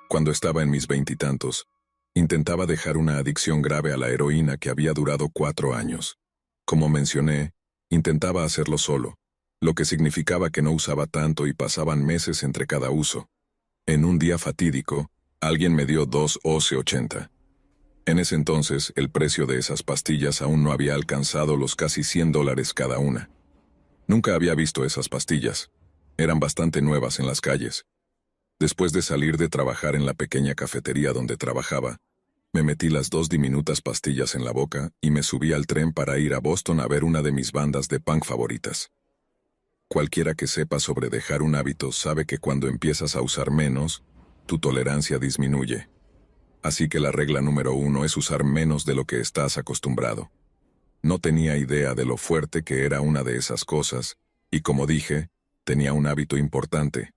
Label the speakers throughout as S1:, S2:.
S1: Cuando estaba en mis veintitantos, intentaba dejar una adicción grave a la heroína que había durado 4 años. Como mencioné, intentaba hacerlo solo, lo que significaba que no usaba tanto y pasaban meses entre cada uso. En un día fatídico, alguien me dio 2 OC80. En ese entonces, el precio de esas pastillas aún no había alcanzado los casi $100 cada una. Nunca había visto esas pastillas. Eran bastante nuevas en las calles. Después de salir de trabajar en la pequeña cafetería donde trabajaba, me metí las 2 diminutas pastillas en la boca y me subí al tren para ir a Boston a ver una de mis bandas de punk favoritas. Cualquiera que sepa sobre dejar un hábito sabe que cuando empiezas a usar menos, tu tolerancia disminuye. Así que la regla número 1 es usar menos de lo que estás acostumbrado. No tenía idea de lo fuerte que era una de esas cosas, y como dije, tenía un hábito importante.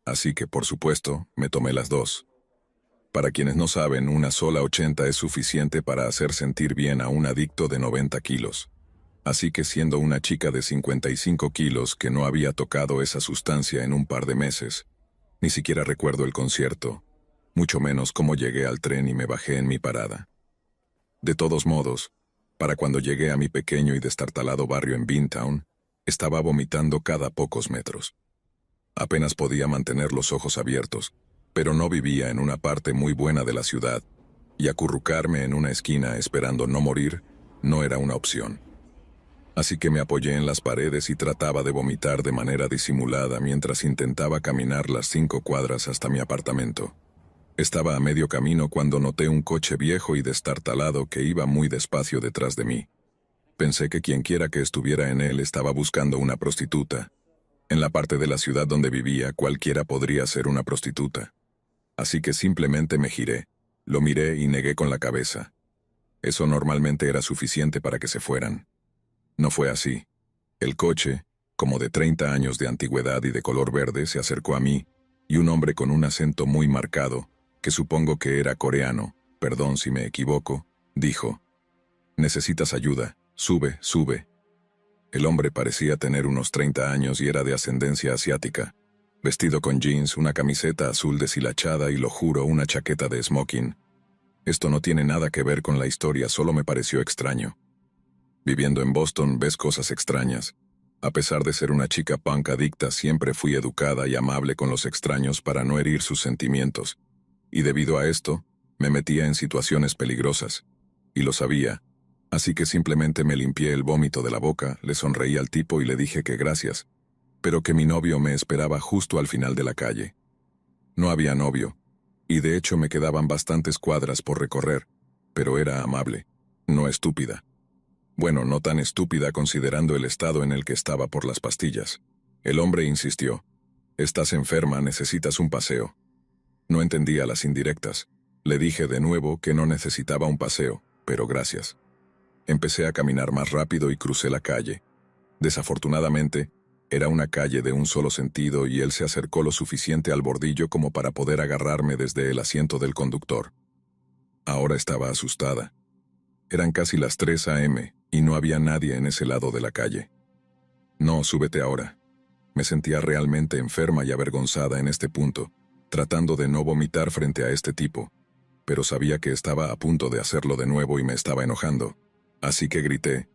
S1: Así que, por supuesto, me tomé las 2. Para quienes no saben, una sola 80 es suficiente para hacer sentir bien a un adicto de 90 kilos. Así que siendo una chica de 55 kilos que no había tocado esa sustancia en un par de meses, ni siquiera recuerdo el concierto, mucho menos cómo llegué al tren y me bajé en mi parada. De todos modos, para cuando llegué a mi pequeño y destartalado barrio en Beantown, estaba vomitando cada pocos metros. Apenas podía mantener los ojos abiertos, pero no vivía en una parte muy buena de la ciudad, y acurrucarme en una esquina esperando no morir no era una opción. Así que me apoyé en las paredes y trataba de vomitar de manera disimulada mientras intentaba caminar las 5 cuadras hasta mi apartamento. Estaba a medio camino cuando noté un coche viejo y destartalado que iba muy despacio detrás de mí. Pensé que quienquiera que estuviera en él estaba buscando una prostituta. En la parte de la ciudad donde vivía, cualquiera podría ser una prostituta. Así que simplemente me giré, lo miré y negué con la cabeza. Eso normalmente era suficiente para que se fueran. No fue así. El coche, como de 30 años de antigüedad y de color verde, se acercó a mí, y un hombre con un acento muy marcado, que supongo que era coreano, perdón si me equivoco, dijo: «Necesitas ayuda, sube, sube». El hombre parecía tener unos 30 años y era de ascendencia asiática, vestido con jeans, una camiseta azul deshilachada y, lo juro, una chaqueta de smoking. Esto no tiene nada que ver con la historia, solo me pareció extraño. Viviendo en Boston ves cosas extrañas. A pesar de ser una chica punk adicta, siempre fui educada y amable con los extraños para no herir sus sentimientos. Y debido a esto, me metía en situaciones peligrosas. Y lo sabía. Así que simplemente me limpié el vómito de la boca, le sonreí al tipo y le dije que gracias, pero que mi novio me esperaba justo al final de la calle. No había novio, y de hecho me quedaban bastantes cuadras por recorrer, pero era amable, no estúpida. Bueno, no tan estúpida considerando el estado en el que estaba por las pastillas. El hombre insistió: «Estás enferma, necesitas un paseo». No entendía las indirectas. Le dije de nuevo que no necesitaba un paseo, pero gracias. Empecé a caminar más rápido y crucé la calle. Desafortunadamente, era una calle de un solo sentido y él se acercó lo suficiente al bordillo como para poder agarrarme desde el asiento del conductor. Ahora estaba asustada. Eran casi las 3 a.m. y no había nadie en ese lado de la calle. «No, súbete ahora». Me sentía realmente enferma y avergonzada en este punto, tratando de no vomitar frente a este tipo, pero sabía que estaba a punto de hacerlo de nuevo y me estaba enojando. Así que grité: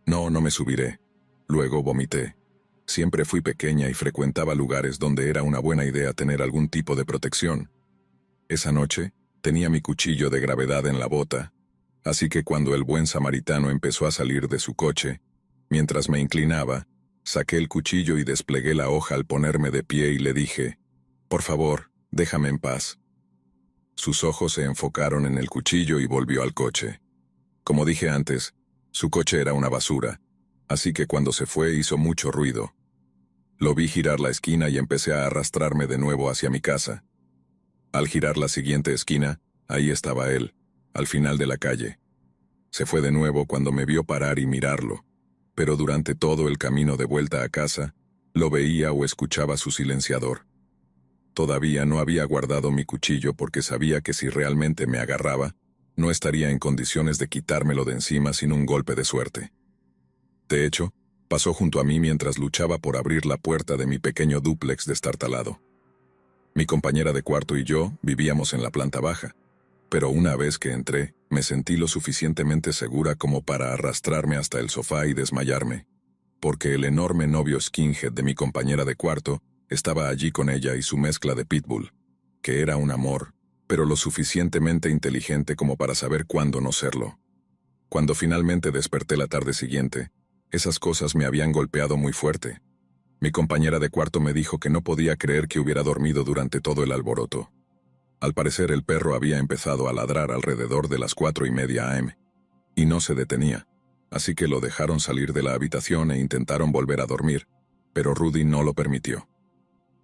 S1: «No, no me subiré». Luego vomité. Siempre fui pequeña y frecuentaba lugares donde era una buena idea tener algún tipo de protección. Esa noche, tenía mi cuchillo de gravedad en la bota, así que cuando el buen samaritano empezó a salir de su coche, mientras me inclinaba, saqué el cuchillo y desplegué la hoja al ponerme de pie y le dije: «Por favor, déjame en paz». Sus ojos se enfocaron en el cuchillo y volvió al coche. Como dije antes, su coche era una basura, así que cuando se fue hizo mucho ruido. Lo vi girar la esquina y empecé a arrastrarme de nuevo hacia mi casa. Al girar la siguiente esquina, ahí estaba él, al final de la calle. Se fue de nuevo cuando me vio parar y mirarlo, pero durante todo el camino de vuelta a casa, lo veía o escuchaba su silenciador. Todavía no había guardado mi cuchillo porque sabía que si realmente me agarraba, no estaría en condiciones de quitármelo de encima sin un golpe de suerte. De hecho, Pasó junto a mí mientras luchaba por abrir la puerta de mi pequeño dúplex destartalado. Mi compañera de cuarto y yo vivíamos en la planta baja, pero una vez que entré, me sentí lo suficientemente segura como para arrastrarme hasta el sofá y desmayarme, porque el enorme novio skinhead de mi compañera de cuarto estaba allí con ella y su mezcla de pitbull, que era un amor, pero lo suficientemente inteligente como para saber cuándo no serlo. Cuando finalmente desperté la tarde siguiente, esas cosas me habían golpeado muy fuerte. Mi compañera de cuarto me dijo que no podía creer que hubiera dormido durante todo el alboroto. Al parecer el perro había empezado a ladrar alrededor de las 4:30 a.m. y no se detenía, así que lo dejaron salir de la habitación e intentaron volver a dormir, pero Rudy no lo permitió.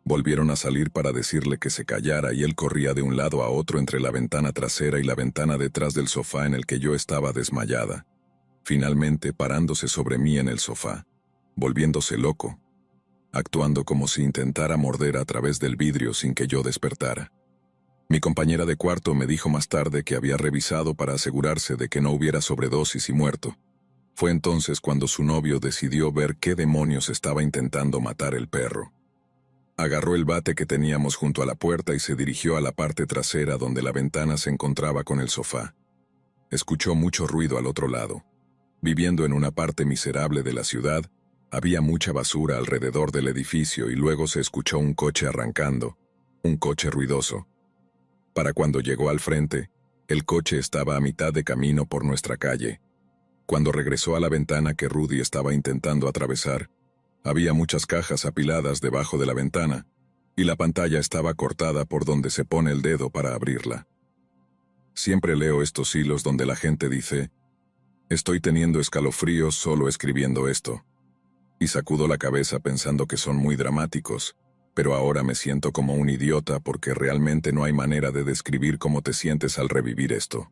S1: Volvieron a salir para decirle que se callara y él corría de un lado a otro entre la ventana trasera y la ventana detrás del sofá en el que yo estaba desmayada, finalmente parándose sobre mí en el sofá, volviéndose loco, actuando como si intentara morder a través del vidrio sin que yo despertara. Mi compañera de cuarto me dijo más tarde que había revisado para asegurarse de que no hubiera sobredosis y muerto. Fue entonces cuando su novio decidió ver qué demonios estaba intentando matar el perro. Agarró el bate que teníamos junto a la puerta y se dirigió a la parte trasera donde la ventana se encontraba con el sofá. Escuchó mucho ruido al otro lado. Viviendo en una parte miserable de la ciudad, había mucha basura alrededor del edificio y luego se escuchó un coche arrancando, un coche ruidoso. Para cuando llegó al frente, el coche estaba a mitad de camino por nuestra calle. Cuando regresó a la ventana que Rudy estaba intentando atravesar, había muchas cajas apiladas debajo de la ventana, y la pantalla estaba cortada por donde se pone el dedo para abrirla. Siempre leo estos hilos donde la gente dice, «Estoy teniendo escalofríos solo escribiendo esto», y sacudo la cabeza pensando que son muy dramáticos, pero ahora me siento como un idiota porque realmente no hay manera de describir cómo te sientes al revivir esto.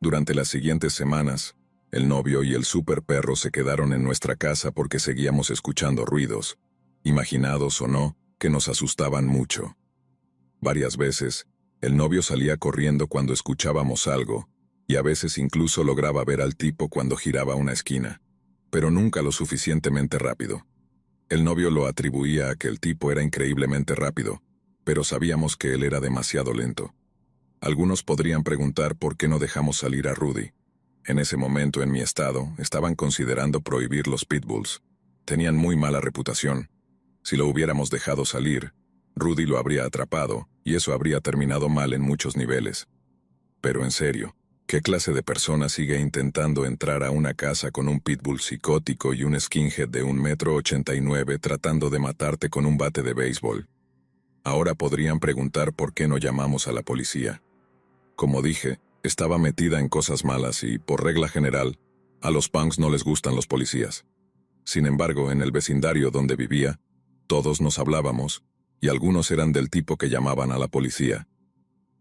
S1: Durante las siguientes semanas, el novio y el super perro se quedaron en nuestra casa porque seguíamos escuchando ruidos, imaginados o no, que nos asustaban mucho. Varias veces, el novio salía corriendo cuando escuchábamos algo, y a veces incluso lograba ver al tipo cuando giraba una esquina, pero nunca lo suficientemente rápido. El novio lo atribuía a que el tipo era increíblemente rápido, pero sabíamos que él era demasiado lento. Algunos podrían preguntar por qué no dejamos salir a Rudy. En ese momento, en mi estado, estaban considerando prohibir los pitbulls. Tenían muy mala reputación. Si lo hubiéramos dejado salir, Rudy lo habría atrapado, y eso habría terminado mal en muchos niveles. Pero en serio, ¿qué clase de persona sigue intentando entrar a una casa con un pitbull psicótico y un skinhead de 1,89 m tratando de matarte con un bate de béisbol? Ahora podrían preguntar por qué no llamamos a la policía. Como dije, estaba metida en cosas malas y, por regla general, a los punks no les gustan los policías. Sin embargo, en el vecindario donde vivía, todos nos hablábamos, y algunos eran del tipo que llamaban a la policía.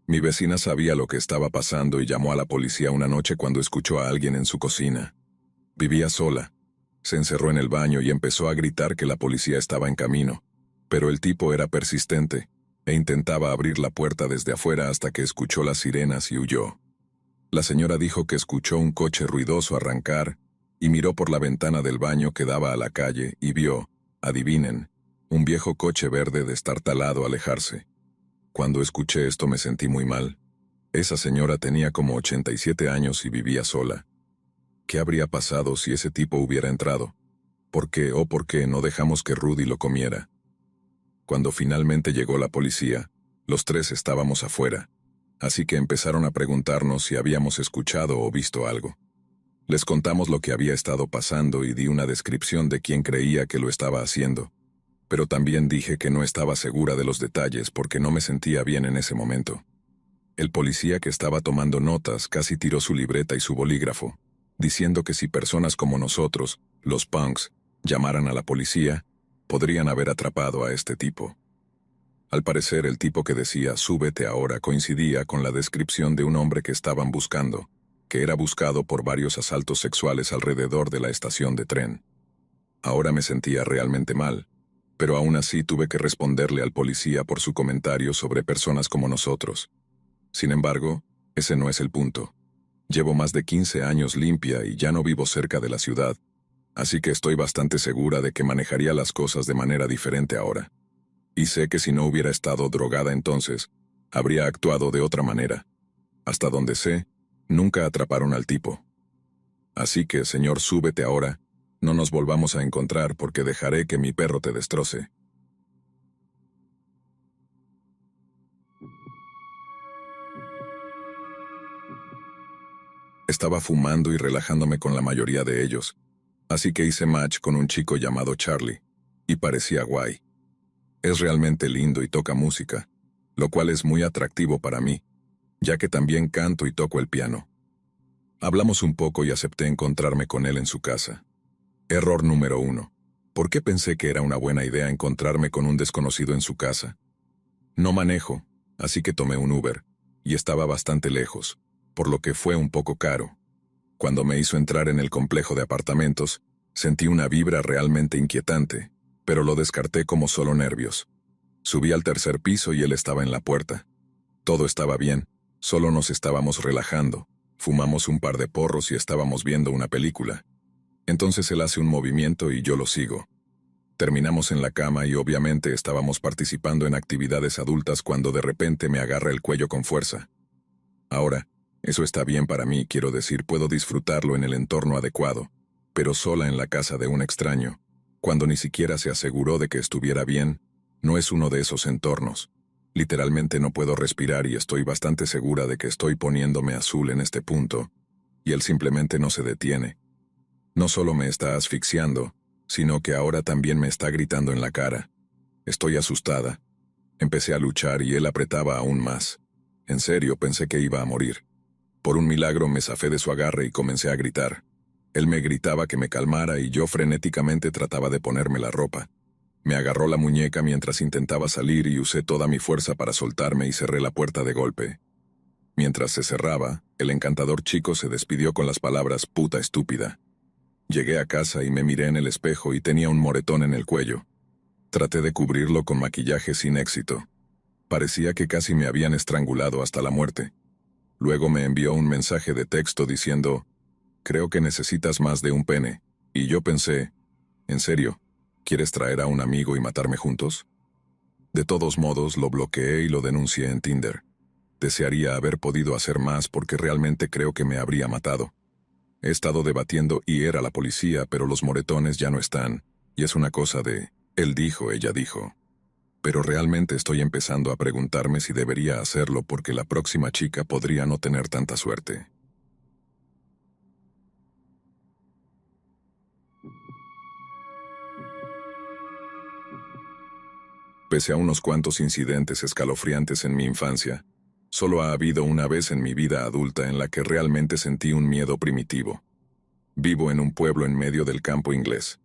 S1: Mi vecina sabía lo que estaba pasando y llamó a la policía una noche cuando escuchó a alguien en su cocina. Vivía sola. Se encerró en el baño y empezó a gritar que la policía estaba en camino, pero el tipo era persistente, e intentaba abrir la puerta desde afuera hasta que escuchó las sirenas y huyó. La señora dijo que escuchó un coche ruidoso arrancar y miró por la ventana del baño que daba a la calle y vio, adivinen, un viejo coche verde destartalado alejarse. Cuando escuché esto me sentí muy mal. Esa señora tenía como 87 años y vivía sola. ¿Qué habría pasado si ese tipo hubiera entrado? ¿Por qué no dejamos que Rudy lo comiera? Cuando finalmente llegó la policía, los tres estábamos afuera. Así que empezaron a preguntarnos si habíamos escuchado o visto algo. Les contamos lo que había estado pasando y di una descripción de quién creía que lo estaba haciendo, pero también dije que no estaba segura de los detalles porque no me sentía bien en ese momento. El policía que estaba tomando notas casi tiró su libreta y su bolígrafo, diciendo que si personas como nosotros, los punks, llamaran a la policía, podrían haber atrapado a este tipo. Al parecer, el tipo que decía «súbete ahora» coincidía con la descripción de un hombre que estaban buscando, que era buscado por varios asaltos sexuales alrededor de la estación de tren. Ahora me sentía realmente mal, pero aún así tuve que responderle al policía por su comentario sobre personas como nosotros. Sin embargo, ese no es el punto. Llevo más de 15 años limpia y ya no vivo cerca de la ciudad, Así que estoy bastante segura de que manejaría las cosas de manera diferente ahora. Y sé que si no hubiera estado drogada entonces, habría actuado de otra manera. Hasta donde sé, nunca atraparon al tipo. Así que, señor, súbete ahora. No nos volvamos a encontrar porque dejaré que mi perro te destroce. Estaba fumando y relajándome con la mayoría de ellos, así que hice match con un chico llamado Charlie, y parecía guay. Es realmente lindo y toca música, lo cual es muy atractivo para mí, ya que también canto y toco el piano. Hablamos un poco y acepté encontrarme con él en su casa. Error número 1. ¿Por qué pensé que era una buena idea encontrarme con un desconocido en su casa? No manejo, así que tomé un Uber, y estaba bastante lejos, por lo que fue un poco caro. Cuando me hizo entrar en el complejo de apartamentos, sentí una vibra realmente inquietante, pero lo descarté como solo nervios. Subí al tercer piso y él estaba en la puerta. Todo estaba bien, solo nos estábamos relajando, fumamos un par de porros y estábamos viendo una película. Entonces él hace un movimiento y yo lo sigo. Terminamos en la cama y obviamente estábamos participando en actividades adultas cuando de repente me agarra el cuello con fuerza. Ahora, eso está bien para mí, quiero decir, puedo disfrutarlo en el entorno adecuado, pero sola en la casa de un extraño, cuando ni siquiera se aseguró de que estuviera bien, no es uno de esos entornos. Literalmente no puedo respirar y estoy bastante segura de que estoy poniéndome azul en este punto, y él simplemente no se detiene. No solo me está asfixiando, sino que ahora también me está gritando en la cara. Estoy asustada. Empecé a luchar y él apretaba aún más. En serio, pensé que iba a morir. Por un milagro me zafé de su agarre y comencé a gritar. Él me gritaba que me calmara y yo frenéticamente trataba de ponerme la ropa. Me agarró la muñeca mientras intentaba salir y usé toda mi fuerza para soltarme y cerré la puerta de golpe. Mientras se cerraba, el encantador chico se despidió con las palabras «puta estúpida». Llegué a casa y me miré en el espejo y tenía un moretón en el cuello. Traté de cubrirlo con maquillaje sin éxito. Parecía que casi me habían estrangulado hasta la muerte. Luego me envió un mensaje de texto diciendo, «Creo que necesitas más de un pene». Y yo pensé, «¿En serio? ¿Quieres traer a un amigo y matarme juntos?». De todos modos, lo bloqueé y lo denuncié en Tinder. Desearía haber podido hacer más porque realmente creo que me habría matado. He estado debatiendo ir a la policía, pero los moretones ya no están, y es una cosa de, él dijo, ella dijo. Pero realmente estoy empezando a preguntarme si debería hacerlo porque la próxima chica podría no tener tanta suerte. Pese a unos cuantos incidentes escalofriantes en mi infancia, solo ha habido una vez en mi vida adulta en la que realmente sentí un miedo primitivo. Vivo en un pueblo en medio del campo inglés.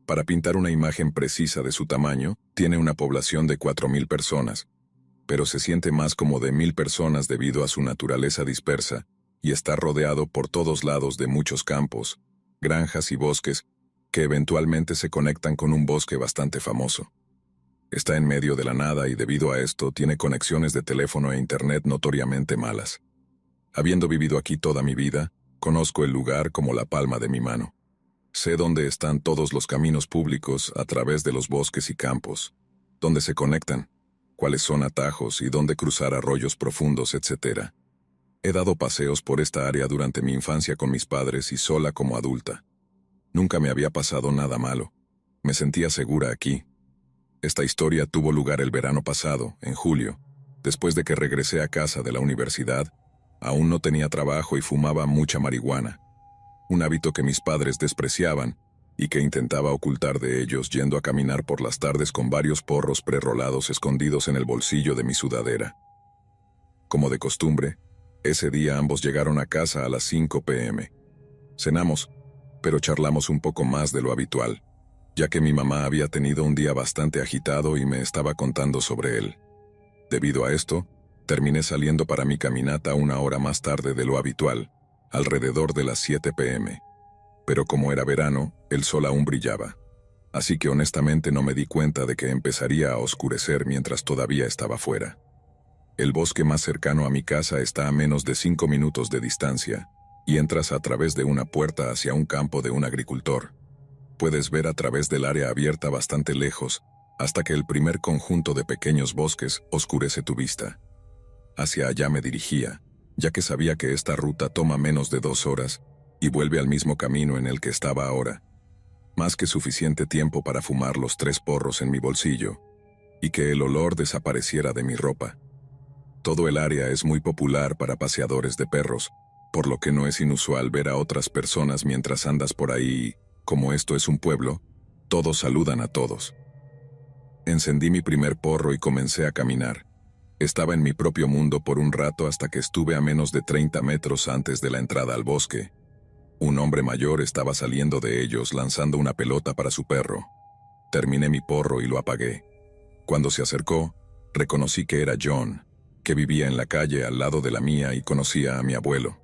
S1: Para pintar una imagen precisa de su tamaño, tiene una población de 4.000 personas, pero se siente más como de 1.000 personas debido a su naturaleza dispersa, y está rodeado por todos lados de muchos campos, granjas y bosques, que eventualmente se conectan con un bosque bastante famoso. Está en medio de la nada y debido a esto tiene conexiones de teléfono e internet notoriamente malas. Habiendo vivido aquí toda mi vida, conozco el lugar como la palma de mi mano. Sé dónde están todos los caminos públicos a través de los bosques y campos, dónde se conectan, cuáles son atajos y dónde cruzar arroyos profundos, etc. He dado paseos por esta área durante mi infancia con mis padres y sola como adulta. Nunca me había pasado nada malo. Me sentía segura aquí. Esta historia tuvo lugar el verano pasado, en julio, después de que regresé a casa de la universidad. Aún no tenía trabajo y fumaba mucha marihuana, un hábito que mis padres despreciaban y que intentaba ocultar de ellos yendo a caminar por las tardes con varios porros prerrolados escondidos en el bolsillo de mi sudadera. Como de costumbre, ese día ambos llegaron a casa a las 5 p.m. Cenamos, pero charlamos un poco más de lo habitual, ya que mi mamá había tenido un día bastante agitado y me estaba contando sobre él. Debido a esto, terminé saliendo para mi caminata una hora más tarde de lo habitual, alrededor de las 7 p.m. Pero como era verano, el sol aún brillaba. Así que honestamente no me di cuenta de que empezaría a oscurecer mientras todavía estaba fuera. El bosque más cercano a mi casa está a menos de 5 minutos de distancia, y entras a través de una puerta hacia un campo de un agricultor. puedes ver a través del área abierta bastante lejos, hasta que el primer conjunto de pequeños bosques oscurece tu vista. Hacia allá me dirigía, ya que sabía que esta ruta toma menos de 2 horas y vuelve al mismo camino en el que estaba ahora. Más que suficiente tiempo para fumar los 3 porros en mi bolsillo y que el olor desapareciera de mi ropa. Todo el área es muy popular para paseadores de perros, por lo que no es inusual ver a otras personas mientras andas por ahí y, como esto es un pueblo, todos saludan a todos. Encendí mi primer porro y comencé a caminar. Estaba en mi propio mundo por un rato hasta que estuve a menos de 30 metros antes de la entrada al bosque. Un hombre mayor estaba saliendo de ellos lanzando una pelota para su perro. Terminé mi porro y lo apagué. Cuando se acercó, reconocí que era John, que vivía en la calle al lado de la mía y conocía a mi abuelo.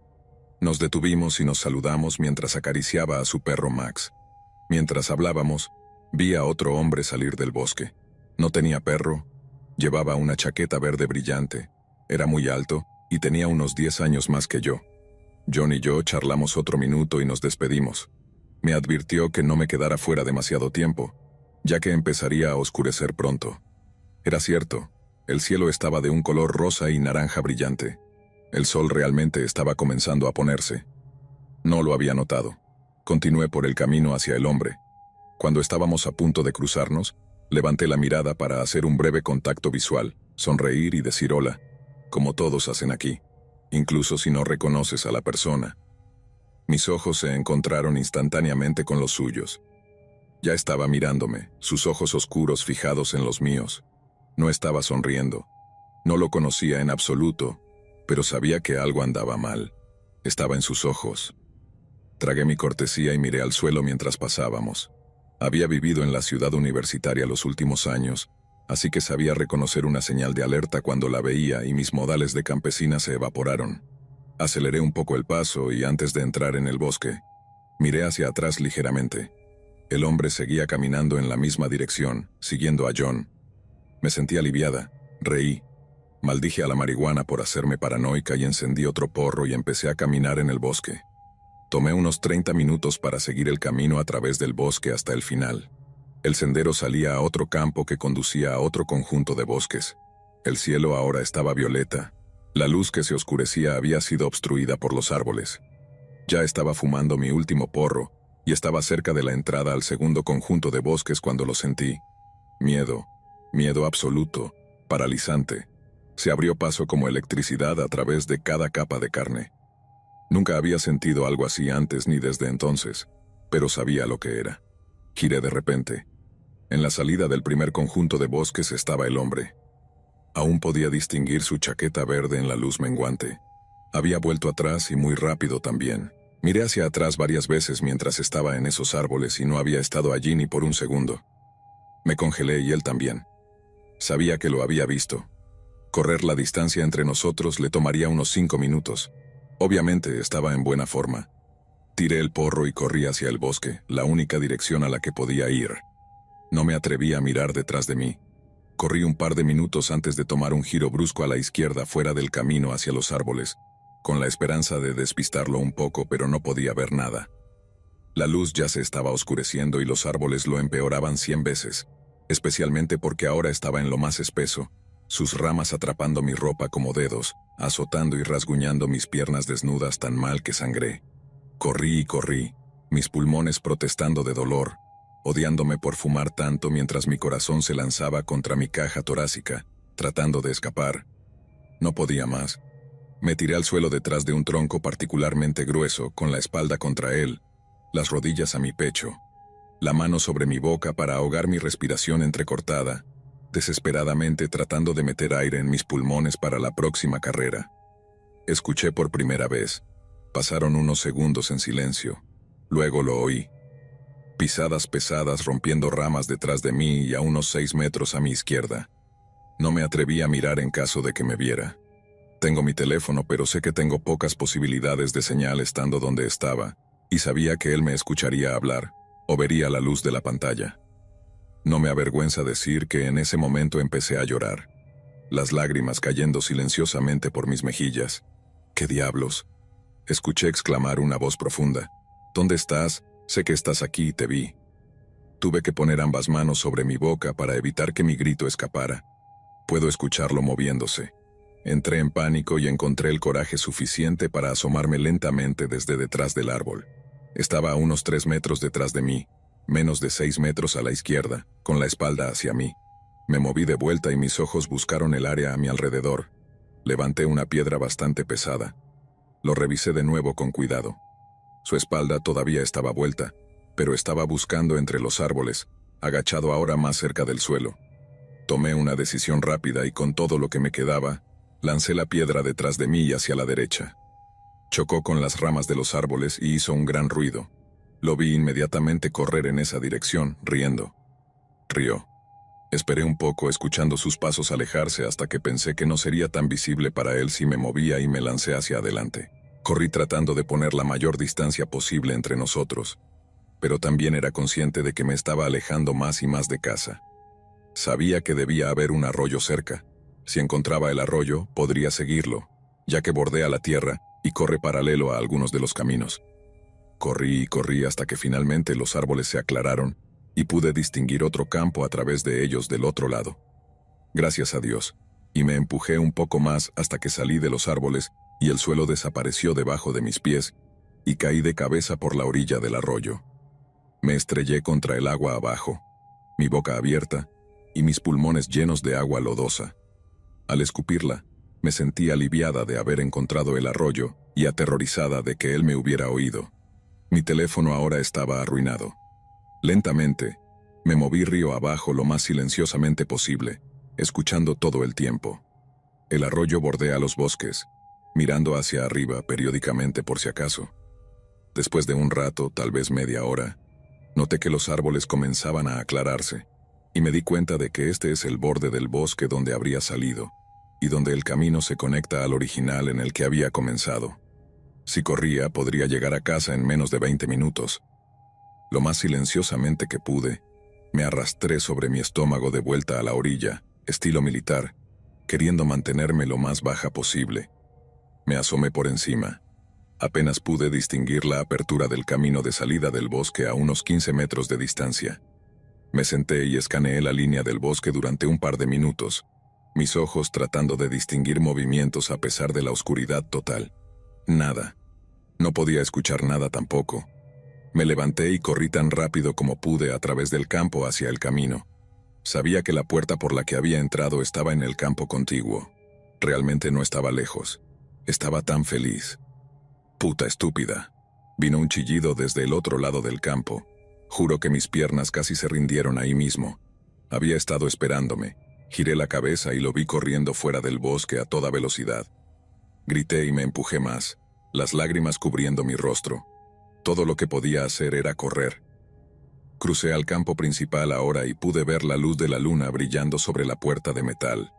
S1: Nos detuvimos y nos saludamos mientras acariciaba a su perro Max. Mientras hablábamos, vi a otro hombre salir del bosque. No tenía perro, llevaba una chaqueta verde brillante, era muy alto y tenía unos 10 años más que yo. John y yo charlamos otro minuto y nos despedimos. Me advirtió que no me quedara fuera demasiado tiempo, ya que empezaría a oscurecer pronto. Era cierto, el cielo estaba de un color rosa y naranja brillante. El sol realmente estaba comenzando a ponerse. No lo había notado. Continué por el camino hacia el hombre. Cuando estábamos a punto de cruzarnos, levanté la mirada para hacer un breve contacto visual, sonreír y decir hola, como todos hacen aquí, incluso si no reconoces a la persona. Mis ojos se encontraron instantáneamente con los suyos. Ya estaba mirándome, sus ojos oscuros fijados en los míos. No estaba sonriendo. No lo conocía en absoluto, pero sabía que algo andaba mal. Estaba en sus ojos. Tragué mi cortesía y miré al suelo mientras pasábamos. Había vivido en la ciudad universitaria los últimos años, así que sabía reconocer una señal de alerta cuando la veía y mis modales de campesina se evaporaron. Aceleré un poco el paso y antes de entrar en el bosque, miré hacia atrás ligeramente. El hombre seguía caminando en la misma dirección, siguiendo a John. Me sentí aliviada, reí. Maldije a la marihuana por hacerme paranoica y encendí otro porro y empecé a caminar en el bosque. Tomé unos 30 minutos para seguir el camino a través del bosque hasta el final. El sendero salía a otro campo que conducía a otro conjunto de bosques. El cielo ahora estaba violeta. La luz que se oscurecía había sido obstruida por los árboles. Ya estaba fumando mi último porro y estaba cerca de la entrada al segundo conjunto de bosques cuando lo sentí. Miedo, miedo absoluto, paralizante. Se abrió paso como electricidad a través de cada capa de carne. Nunca había sentido algo así antes ni desde entonces, pero sabía lo que era. Giré de repente. En la salida del primer conjunto de bosques estaba el hombre. Aún podía distinguir su chaqueta verde en la luz menguante. Había vuelto atrás y muy rápido también. Miré hacia atrás varias veces mientras estaba en esos árboles y no había estado allí ni por un segundo. Me congelé y él también. Sabía que lo había visto. Correr la distancia entre nosotros le tomaría unos 5 minutos. Obviamente estaba en buena forma. Tiré el porro y corrí hacia el bosque, la única dirección a la que podía ir. No me atreví a mirar detrás de mí. Corrí un par de minutos antes de tomar un giro brusco a la izquierda fuera del camino hacia los árboles, con la esperanza de despistarlo un poco, pero no podía ver nada. La luz ya se estaba oscureciendo y los árboles lo empeoraban 100 veces, especialmente porque ahora estaba en lo más espeso, sus ramas atrapando mi ropa como dedos, azotando y rasguñando mis piernas desnudas tan mal que sangré. Corrí y corrí, mis pulmones protestando de dolor, odiándome por fumar tanto mientras mi corazón se lanzaba contra mi caja torácica, tratando de escapar. No podía más. Me tiré al suelo detrás de un tronco particularmente grueso, con la espalda contra él, las rodillas a mi pecho, la mano sobre mi boca para ahogar mi respiración entrecortada, desesperadamente tratando de meter aire en mis pulmones para la próxima carrera. Escuché por primera vez. Pasaron unos segundos en silencio. Luego lo oí. Pisadas pesadas rompiendo ramas detrás de mí y a unos 6 metros a mi izquierda. No me atreví a mirar en caso de que me viera. Tengo mi teléfono, pero sé que tengo pocas posibilidades de señal estando donde estaba, y sabía que él me escucharía hablar, o vería la luz de la pantalla. No me avergüenza decir que en ese momento empecé a llorar, las lágrimas cayendo silenciosamente por mis mejillas. ¿Qué diablos? Escuché exclamar una voz profunda. ¿Dónde estás? Sé que estás aquí y te vi. Tuve que poner ambas manos sobre mi boca para evitar que mi grito escapara. Puedo escucharlo moviéndose. Entré en pánico y encontré el coraje suficiente para asomarme lentamente desde detrás del árbol. Estaba a unos 3 metros detrás de mí, menos de 6 metros a la izquierda, con la espalda hacia mí. Me moví de vuelta y mis ojos buscaron el área a mi alrededor. Levanté una piedra bastante pesada. Lo revisé de nuevo con cuidado. Su espalda todavía estaba vuelta, pero estaba buscando entre los árboles, agachado ahora más cerca del suelo. Tomé una decisión rápida y con todo lo que me quedaba, lancé la piedra detrás de mí y hacia la derecha. Chocó con las ramas de los árboles y hizo un gran ruido. Lo vi inmediatamente correr en esa dirección, riendo. Rió. Esperé un poco escuchando sus pasos alejarse hasta que pensé que no sería tan visible para él si me movía y me lancé hacia adelante. Corrí tratando de poner la mayor distancia posible entre nosotros, pero también era consciente de que me estaba alejando más y más de casa. Sabía que debía haber un arroyo cerca. Si encontraba el arroyo, podría seguirlo, ya que bordea la tierra y corre paralelo a algunos de los caminos. Corrí y corrí hasta que finalmente los árboles se aclararon y pude distinguir otro campo a través de ellos del otro lado. Gracias a Dios, y me empujé un poco más hasta que salí de los árboles y el suelo desapareció debajo de mis pies y caí de cabeza por la orilla del arroyo. Me estrellé contra el agua abajo, mi boca abierta y mis pulmones llenos de agua lodosa. Al escupirla, me sentí aliviada de haber encontrado el arroyo y aterrorizada de que él me hubiera oído. Mi teléfono ahora estaba arruinado. Lentamente, me moví río abajo lo más silenciosamente posible, escuchando todo el tiempo. El arroyo bordea los bosques, mirando hacia arriba periódicamente por si acaso. Después de un rato, tal vez media hora, noté que los árboles comenzaban a aclararse, y me di cuenta de que este es el borde del bosque donde habría salido, y donde el camino se conecta al original en el que había comenzado. Si corría, podría llegar a casa en menos de 20 minutos. Lo más silenciosamente que pude, me arrastré sobre mi estómago de vuelta a la orilla, estilo militar, queriendo mantenerme lo más baja posible. Me asomé por encima. Apenas pude distinguir la apertura del camino de salida del bosque a unos 15 metros de distancia. Me senté y escaneé la línea del bosque durante un par de minutos, mis ojos tratando de distinguir movimientos a pesar de la oscuridad total. Nada. No podía escuchar nada tampoco. Me levanté y corrí tan rápido como pude a través del campo hacia el camino. Sabía que la puerta por la que había entrado estaba en el campo contiguo. Realmente no estaba lejos. Estaba tan feliz. Puta estúpida. Vino un chillido desde el otro lado del campo. Juro que mis piernas casi se rindieron ahí mismo. Había estado esperándome. Giré la cabeza y lo vi corriendo fuera del bosque a toda velocidad. Grité y me empujé más, las lágrimas cubriendo mi rostro. Todo lo que podía hacer era correr. Crucé al campo principal ahora y pude ver la luz de la luna brillando sobre la puerta de metal.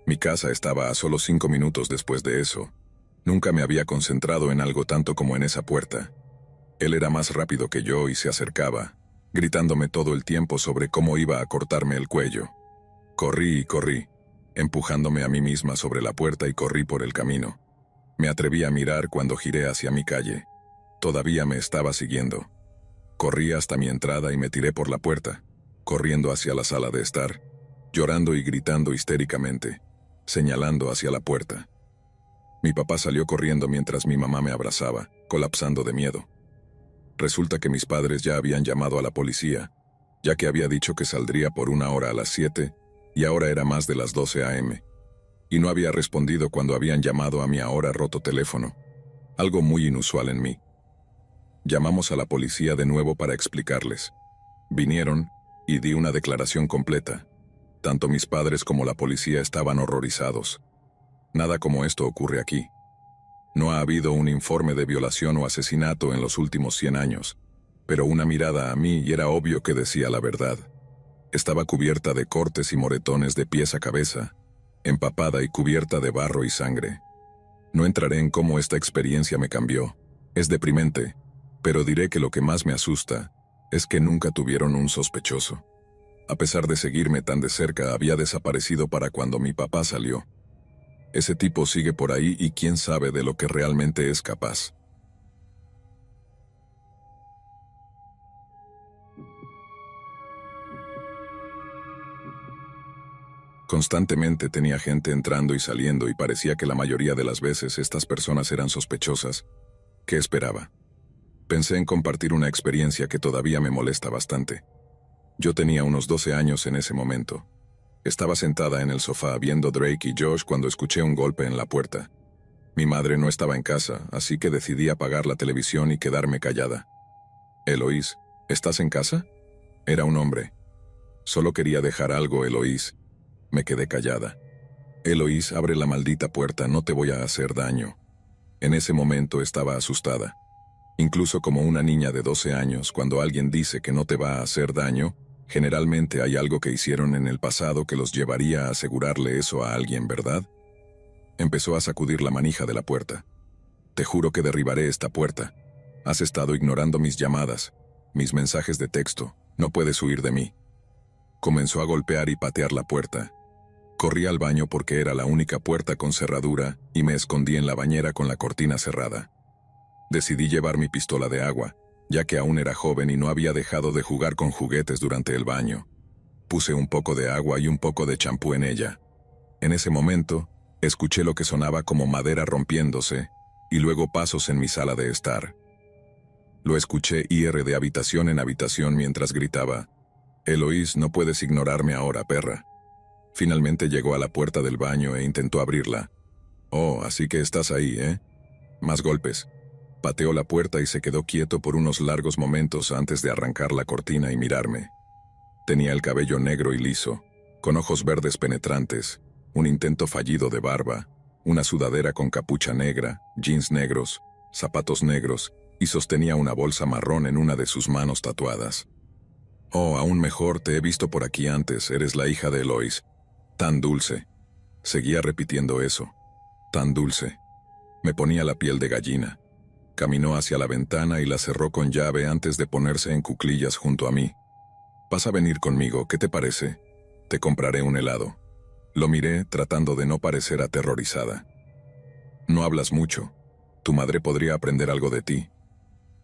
S1: Mi casa estaba a solo 5 minutos después de eso. Nunca me había concentrado en algo tanto como en esa puerta. Él era más rápido que yo y se acercaba, gritándome todo el tiempo sobre cómo iba a cortarme el cuello. Corrí y corrí, empujándome a mí misma sobre la puerta y corrí por el camino. Me atreví a mirar cuando giré hacia mi calle. Todavía me estaba siguiendo. Corrí hasta mi entrada y me tiré por la puerta, corriendo hacia la sala de estar, llorando y gritando histéricamente, señalando hacia la puerta. Mi papá salió corriendo mientras mi mamá me abrazaba, colapsando de miedo. Resulta que mis padres ya habían llamado a la policía, ya que había dicho que saldría por 1 hora a las 7, y ahora era más de las 12 a.m. Y no había respondido cuando habían llamado a mi ahora roto teléfono, algo muy inusual en mí. Llamamos a la policía de nuevo para explicarles. Vinieron y di una declaración completa. Tanto mis padres como la policía estaban horrorizados. Nada como esto ocurre aquí. No ha habido un informe de violación o asesinato en los últimos 100 años, pero una mirada a mí y era obvio que decía la verdad. Estaba cubierta de cortes y moretones de pies a cabeza, empapada y cubierta de barro y sangre. No entraré en cómo esta experiencia me cambió. Es deprimente, pero diré que lo que más me asusta es que nunca tuvieron un sospechoso. A pesar de seguirme tan de cerca, había desaparecido para cuando mi papá salió. Ese tipo sigue por ahí y quién sabe de lo que realmente es capaz. Constantemente tenía gente entrando y saliendo y parecía que la mayoría de las veces estas personas eran sospechosas. ¿Qué esperaba? Pensé en compartir una experiencia que todavía me molesta bastante. Yo tenía unos 12 años en ese momento. Estaba sentada en el sofá viendo Drake y Josh cuando escuché un golpe en la puerta. Mi madre no estaba en casa, así que decidí apagar la televisión y quedarme callada. «Eloís, ¿estás en casa?» Era un hombre. «Solo quería dejar algo, Eloís». Me quedé callada. «Eloís, abre la maldita puerta, no te voy a hacer daño». En ese momento estaba asustada. Incluso como una niña de 12 años, cuando alguien dice que no te va a hacer daño, generalmente hay algo que hicieron en el pasado que los llevaría a asegurarle eso a alguien, ¿verdad? Empezó a sacudir la manija de la puerta. «Te juro que derribaré esta puerta. Has estado ignorando mis llamadas, mis mensajes de texto. No puedes huir de mí». Comenzó a golpear y patear la puerta. Corrí al baño porque era la única puerta con cerradura y me escondí en la bañera con la cortina cerrada. Decidí llevar mi pistola de agua, ya que aún era joven y no había dejado de jugar con juguetes durante el baño. Puse un poco de agua y un poco de champú en ella. En ese momento, escuché lo que sonaba como madera rompiéndose, y luego pasos en mi sala de estar. Lo escuché ir de habitación en habitación mientras gritaba: «Eloís, no puedes ignorarme ahora, perra». Finalmente llegó a la puerta del baño e intentó abrirla. «Oh, así que estás ahí, ¿eh?» Más golpes. Pateó la puerta y se quedó quieto por unos largos momentos antes de arrancar la cortina y mirarme. Tenía el cabello negro y liso, con ojos verdes penetrantes, un intento fallido de barba, una sudadera con capucha negra, jeans negros, zapatos negros, y sostenía una bolsa marrón en una de sus manos tatuadas. «Oh, aún mejor, te he visto por aquí antes, eres la hija de Eloís. Tan dulce». Seguía repitiendo eso. «Tan dulce». Me ponía la piel de gallina. Caminó hacia la ventana y la cerró con llave antes de ponerse en cuclillas junto a mí. «Vas a venir conmigo, ¿qué te parece? Te compraré un helado». Lo miré, tratando de no parecer aterrorizada. «No hablas mucho. Tu madre podría aprender algo de ti».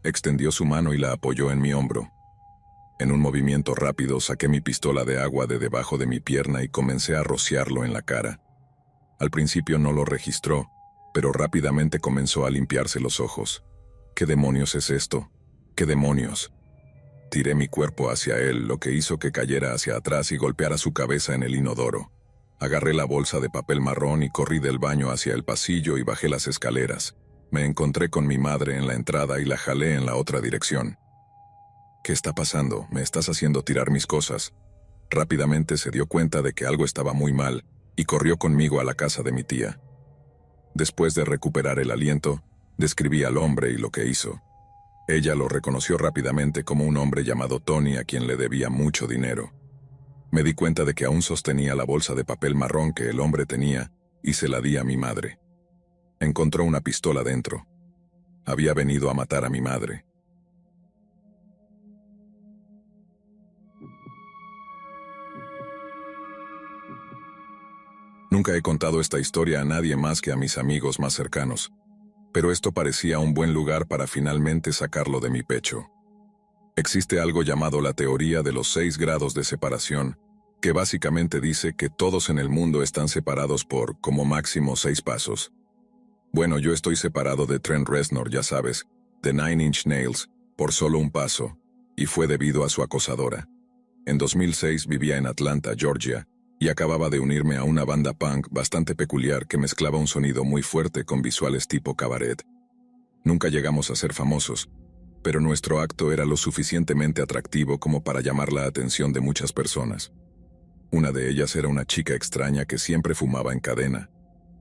S1: Extendió su mano y la apoyó en mi hombro. En un movimiento rápido saqué mi pistola de agua de debajo de mi pierna y comencé a rociarlo en la cara. Al principio no lo registró, pero rápidamente comenzó a limpiarse los ojos. «¿Qué demonios es esto? ¿Qué demonios?» Tiré mi cuerpo hacia él, lo que hizo que cayera hacia atrás y golpeara su cabeza en el inodoro. Agarré la bolsa de papel marrón y corrí del baño hacia el pasillo y bajé las escaleras. Me encontré con mi madre en la entrada y la jalé en la otra dirección. «¿Qué está pasando? Me estás haciendo tirar mis cosas». Rápidamente se dio cuenta de que algo estaba muy mal y corrió conmigo a la casa de mi tía. Después de recuperar el aliento, describí al hombre y lo que hizo. Ella lo reconoció rápidamente como un hombre llamado Tony a quien le debía mucho dinero. Me di cuenta de que aún sostenía la bolsa de papel marrón que el hombre tenía y se la di a mi madre. Encontró una pistola dentro. Había venido a matar a mi madre. Nunca he contado esta historia a nadie más que a mis amigos más cercanos, pero esto parecía un buen lugar para finalmente sacarlo de mi pecho. Existe algo llamado la teoría de los 6 grados de separación, que básicamente dice que todos en el mundo están separados por, como máximo, 6 pasos. Bueno, yo estoy separado de Trent Reznor, ya sabes, de Nine Inch Nails, por solo un paso, y fue debido a su acosadora. En 2006 vivía en Atlanta, Georgia, y acababa de unirme a una banda punk bastante peculiar que mezclaba un sonido muy fuerte con visuales tipo cabaret. Nunca llegamos a ser famosos, pero nuestro acto era lo suficientemente atractivo como para llamar la atención de muchas personas. Una de ellas era una chica extraña que siempre fumaba en cadena.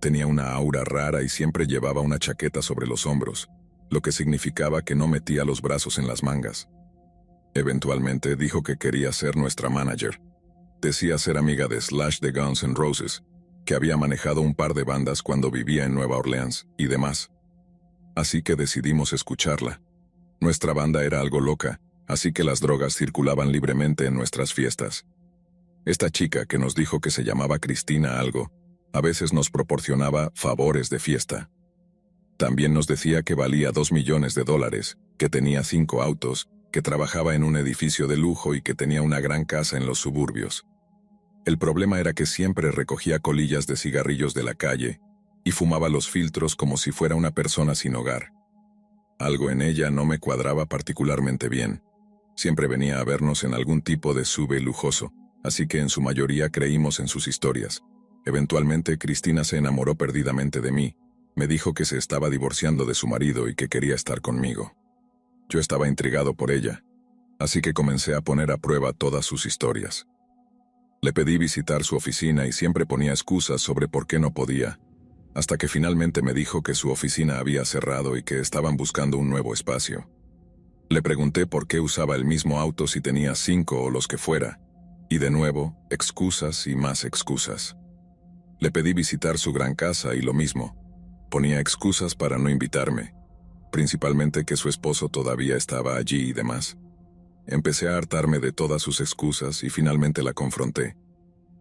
S1: Tenía una aura rara y siempre llevaba una chaqueta sobre los hombros, lo que significaba que no metía los brazos en las mangas. Eventualmente dijo que quería ser nuestra manager. Decía ser amiga de Slash de Guns N' Roses, que había manejado un par de bandas cuando vivía en Nueva Orleans, y demás. Así que decidimos escucharla. Nuestra banda era algo loca, así que las drogas circulaban libremente en nuestras fiestas. Esta chica, que nos dijo que se llamaba Cristina algo, a veces nos proporcionaba favores de fiesta. También nos decía que valía $2 millones, que tenía 5 autos, que trabajaba en un edificio de lujo y que tenía una gran casa en los suburbios. El problema era que siempre recogía colillas de cigarrillos de la calle y fumaba los filtros como si fuera una persona sin hogar. Algo en ella no me cuadraba particularmente bien. Siempre venía a vernos en algún tipo de sube lujoso, así que en su mayoría creímos en sus historias. Eventualmente Cristina se enamoró perdidamente de mí. Me dijo que se estaba divorciando de su marido y que quería estar conmigo. Yo estaba intrigado por ella, así que comencé a poner a prueba todas sus historias. Le pedí visitar su oficina y siempre ponía excusas sobre por qué no podía, hasta que finalmente me dijo que su oficina había cerrado y que estaban buscando un nuevo espacio. Le pregunté por qué usaba el mismo auto si tenía 5 o los que fuera, y de nuevo, excusas y más excusas. Le pedí visitar su gran casa y lo mismo. Ponía excusas para no invitarme, principalmente que su esposo todavía estaba allí y demás. Empecé a hartarme de todas sus excusas y finalmente la confronté,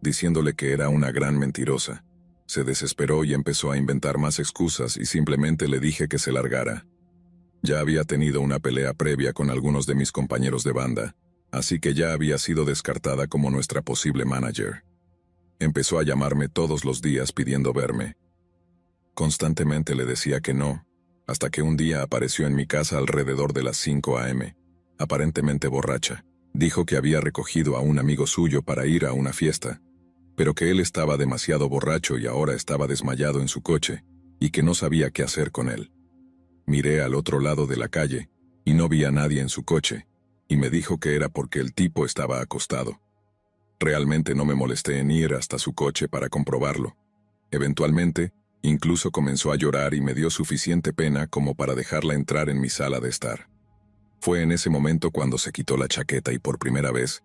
S1: diciéndole que era una gran mentirosa. Se desesperó y empezó a inventar más excusas y simplemente le dije que se largara. Ya había tenido una pelea previa con algunos de mis compañeros de banda, así que ya había sido descartada como nuestra posible manager. Empezó a llamarme todos los días pidiendo verme. Constantemente le decía que no, hasta que un día apareció en mi casa alrededor de las 5 a.m., aparentemente borracha. Dijo que había recogido a un amigo suyo para ir a una fiesta, pero que él estaba demasiado borracho y ahora estaba desmayado en su coche, y que no sabía qué hacer con él. Miré al otro lado de la calle, y no vi a nadie en su coche, y me dijo que era porque el tipo estaba acostado. Realmente no me molesté en ir hasta su coche para comprobarlo. Eventualmente, incluso comenzó a llorar y me dio suficiente pena como para dejarla entrar en mi sala de estar. Fue en ese momento cuando se quitó la chaqueta y por primera vez,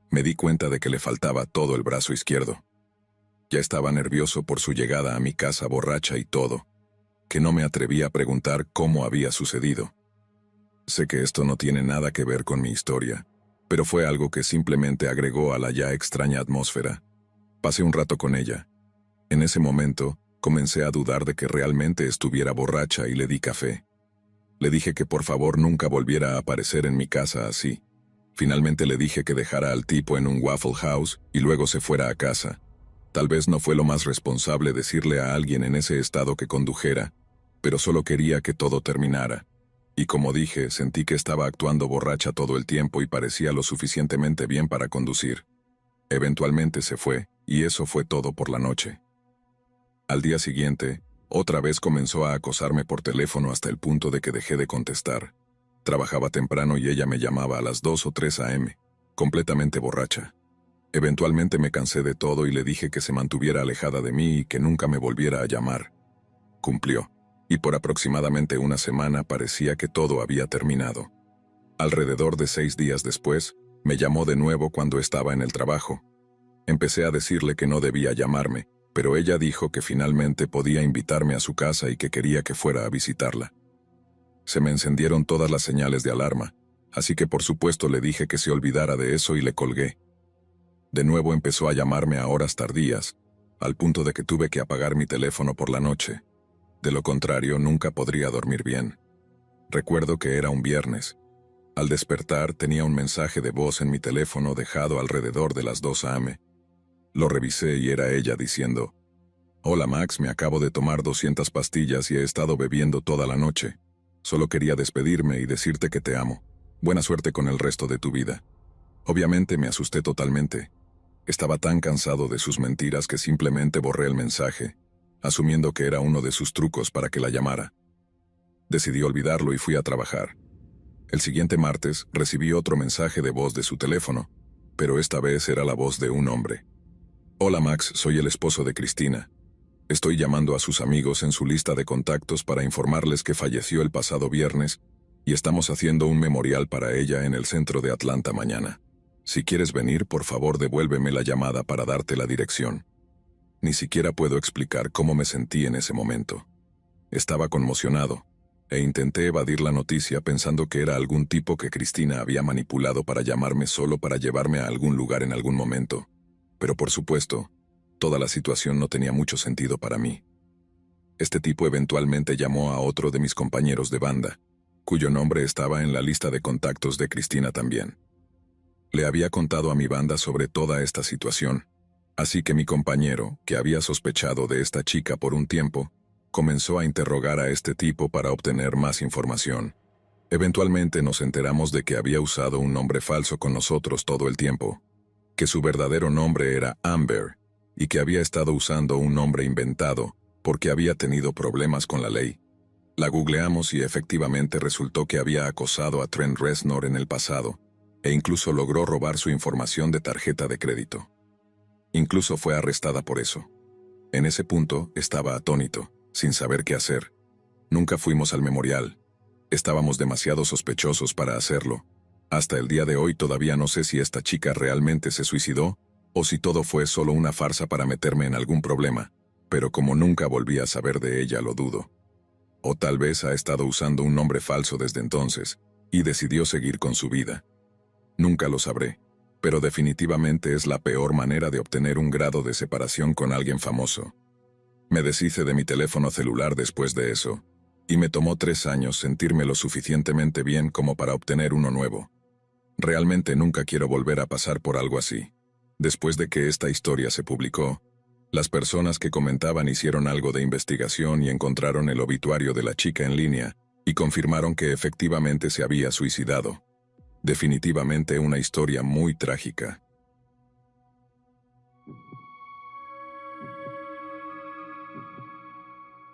S1: me di cuenta de que le faltaba todo el brazo izquierdo. Ya estaba nervioso por su llegada a mi casa borracha y todo, que no me atreví a preguntar cómo había sucedido. Sé que esto no tiene nada que ver con mi historia, pero fue algo que simplemente agregó a la ya extraña atmósfera. Pasé un rato con ella. En ese momento, comencé a dudar de que realmente estuviera borracha y le di café. Le dije que por favor nunca volviera a aparecer en mi casa así. Finalmente le dije que dejara al tipo en un Waffle House y luego se fuera a casa. Tal vez no fue lo más responsable decirle a alguien en ese estado que condujera, pero solo quería que todo terminara. Y como dije, sentí que estaba actuando borracha todo el tiempo y parecía lo suficientemente bien para conducir. Eventualmente se fue, y eso fue todo por la noche. Al día siguiente, otra vez comenzó a acosarme por teléfono hasta el punto de que dejé de contestar. Trabajaba temprano y ella me llamaba a las 2 o 3 a.m., completamente borracha. Eventualmente me cansé de todo y le dije que se mantuviera alejada de mí y que nunca me volviera a llamar. Cumplió, y por aproximadamente una semana parecía que todo había terminado. Alrededor de 6 días después, me llamó de nuevo cuando estaba en el trabajo. Empecé a decirle que no debía llamarme, pero ella dijo que finalmente podía invitarme a su casa y que quería que fuera a visitarla. Se me encendieron todas las señales de alarma, así que por supuesto le dije que se olvidara de eso y le colgué. De nuevo empezó a llamarme a horas tardías, al punto de que tuve que apagar mi teléfono por la noche. De lo contrario, nunca podría dormir bien. Recuerdo que era un viernes. Al despertar tenía un mensaje de voz en mi teléfono dejado alrededor de las 2 a.m. Lo revisé y era ella diciendo: «Hola Max, me acabo de tomar 200 pastillas y he estado bebiendo toda la noche. Solo quería despedirme y decirte que te amo. Buena suerte con el resto de tu vida». Obviamente me asusté totalmente. Estaba tan cansado de sus mentiras que simplemente borré el mensaje, asumiendo que era uno de sus trucos para que la llamara. Decidí olvidarlo y fui a trabajar. El siguiente martes recibí otro mensaje de voz de su teléfono, pero esta vez era la voz de un hombre. «Hola Max, soy el esposo de Cristina. Estoy llamando a sus amigos en su lista de contactos para informarles que falleció el pasado viernes y estamos haciendo un memorial para ella en el centro de Atlanta mañana. Si quieres venir, por favor devuélveme la llamada para darte la dirección». Ni siquiera puedo explicar cómo me sentí en ese momento. Estaba conmocionado, e intenté evadir la noticia pensando que era algún tipo que Cristina había manipulado para llamarme solo para llevarme a algún lugar en algún momento. Pero por supuesto, toda la situación no tenía mucho sentido para mí. Este tipo eventualmente llamó a otro de mis compañeros de banda, cuyo nombre estaba en la lista de contactos de Cristina también. Le había contado a mi banda sobre toda esta situación, Así que mi compañero, que había sospechado de esta chica por un tiempo, comenzó a interrogar a este tipo para obtener más información. Eventualmente nos enteramos de que había usado un nombre falso con nosotros todo el tiempo, que su verdadero nombre era Amber, y que había estado usando un nombre inventado porque había tenido problemas con la ley. La googleamos y efectivamente resultó que había acosado a Trent Reznor en el pasado, e incluso logró robar su información de tarjeta de crédito. Incluso fue arrestada por eso. En ese punto estaba atónito, sin saber qué hacer. Nunca fuimos al memorial. Estábamos demasiado sospechosos para hacerlo. Hasta el día de hoy todavía no sé si esta chica realmente se suicidó, o si todo fue solo una farsa para meterme en algún problema, pero como nunca volví a saber de ella lo dudo. O tal vez ha estado usando un nombre falso desde entonces, y decidió seguir con su vida. Nunca lo sabré, pero definitivamente es la peor manera de obtener un grado de separación con alguien famoso. Me deshice de mi teléfono celular después de eso, y me tomó 3 años sentirme lo suficientemente bien como para obtener uno nuevo. Realmente nunca quiero volver a pasar por algo así. Después de que esta historia se publicó, las personas que comentaban hicieron algo de investigación y encontraron el obituario de la chica en línea, y confirmaron que efectivamente se había suicidado. Definitivamente una historia muy trágica.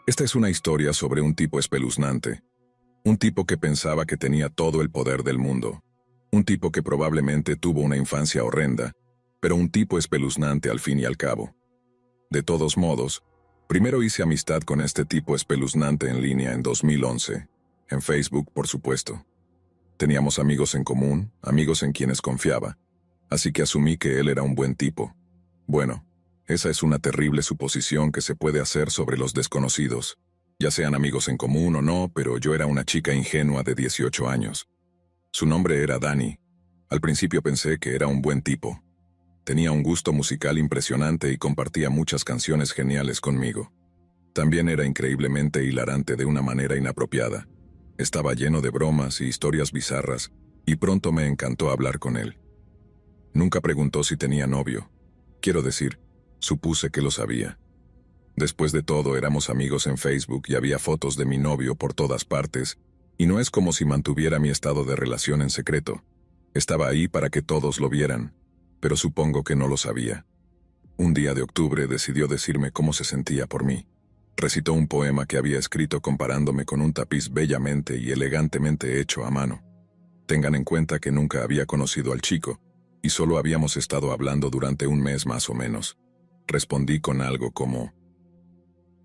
S1: Esta es una historia sobre un tipo espeluznante. Un tipo que pensaba que tenía todo el poder del mundo. Un tipo que probablemente tuvo una infancia horrenda, pero un tipo espeluznante al fin y al cabo. De todos modos, primero hice amistad con este tipo espeluznante en línea en 2011, en Facebook, por supuesto. Teníamos amigos en común, amigos en quienes confiaba, así que asumí que él era un buen tipo. Bueno, esa es una terrible suposición que se puede hacer sobre los desconocidos, ya sean amigos en común o no, pero yo era una chica ingenua de 18 años. Su nombre era Danny. Al principio pensé que era un buen tipo. Tenía un gusto musical impresionante y compartía muchas canciones geniales conmigo. También era increíblemente hilarante de una manera inapropiada. Estaba lleno de bromas y historias bizarras, y pronto me encantó hablar con él. Nunca preguntó si tenía novio. Quiero decir, supuse que lo sabía. Después de todo, éramos amigos en Facebook y había fotos de mi novio por todas partes, y no es como si mantuviera mi estado de relación en secreto. Estaba ahí para que todos lo vieran, pero supongo que no lo sabía. Un día de octubre decidió decirme cómo se sentía por mí. Recitó un poema que había escrito comparándome con un tapiz bellamente y elegantemente hecho a mano. Tengan en cuenta que nunca había conocido al chico, y solo habíamos estado hablando durante un mes más o menos. Respondí con algo como: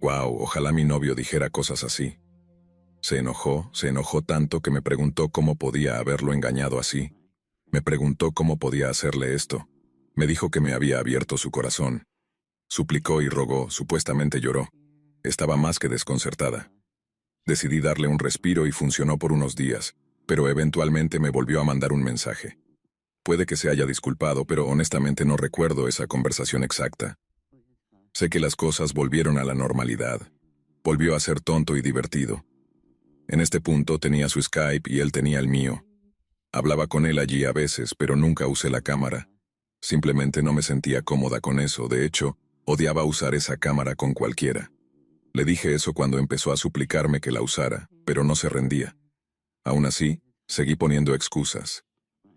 S1: «Wow, ojalá mi novio dijera cosas así». Se enojó tanto que me preguntó cómo podía haberlo engañado así. Me preguntó cómo podía hacerle esto. Me dijo que me había abierto su corazón. Suplicó y rogó, supuestamente lloró. Estaba más que desconcertada. Decidí darle un respiro y funcionó por unos días, pero eventualmente me volvió a mandar un mensaje. Puede que se haya disculpado, pero honestamente no recuerdo esa conversación exacta. Sé que las cosas volvieron a la normalidad. Volvió a ser tonto y divertido. En este punto tenía su Skype y él tenía el mío. Hablaba con él allí a veces, pero nunca usé la cámara. Simplemente no me sentía cómoda con eso, de hecho, odiaba usar esa cámara con cualquiera. Le dije eso cuando empezó a suplicarme que la usara, pero no se rendía. Aún así, seguí poniendo excusas.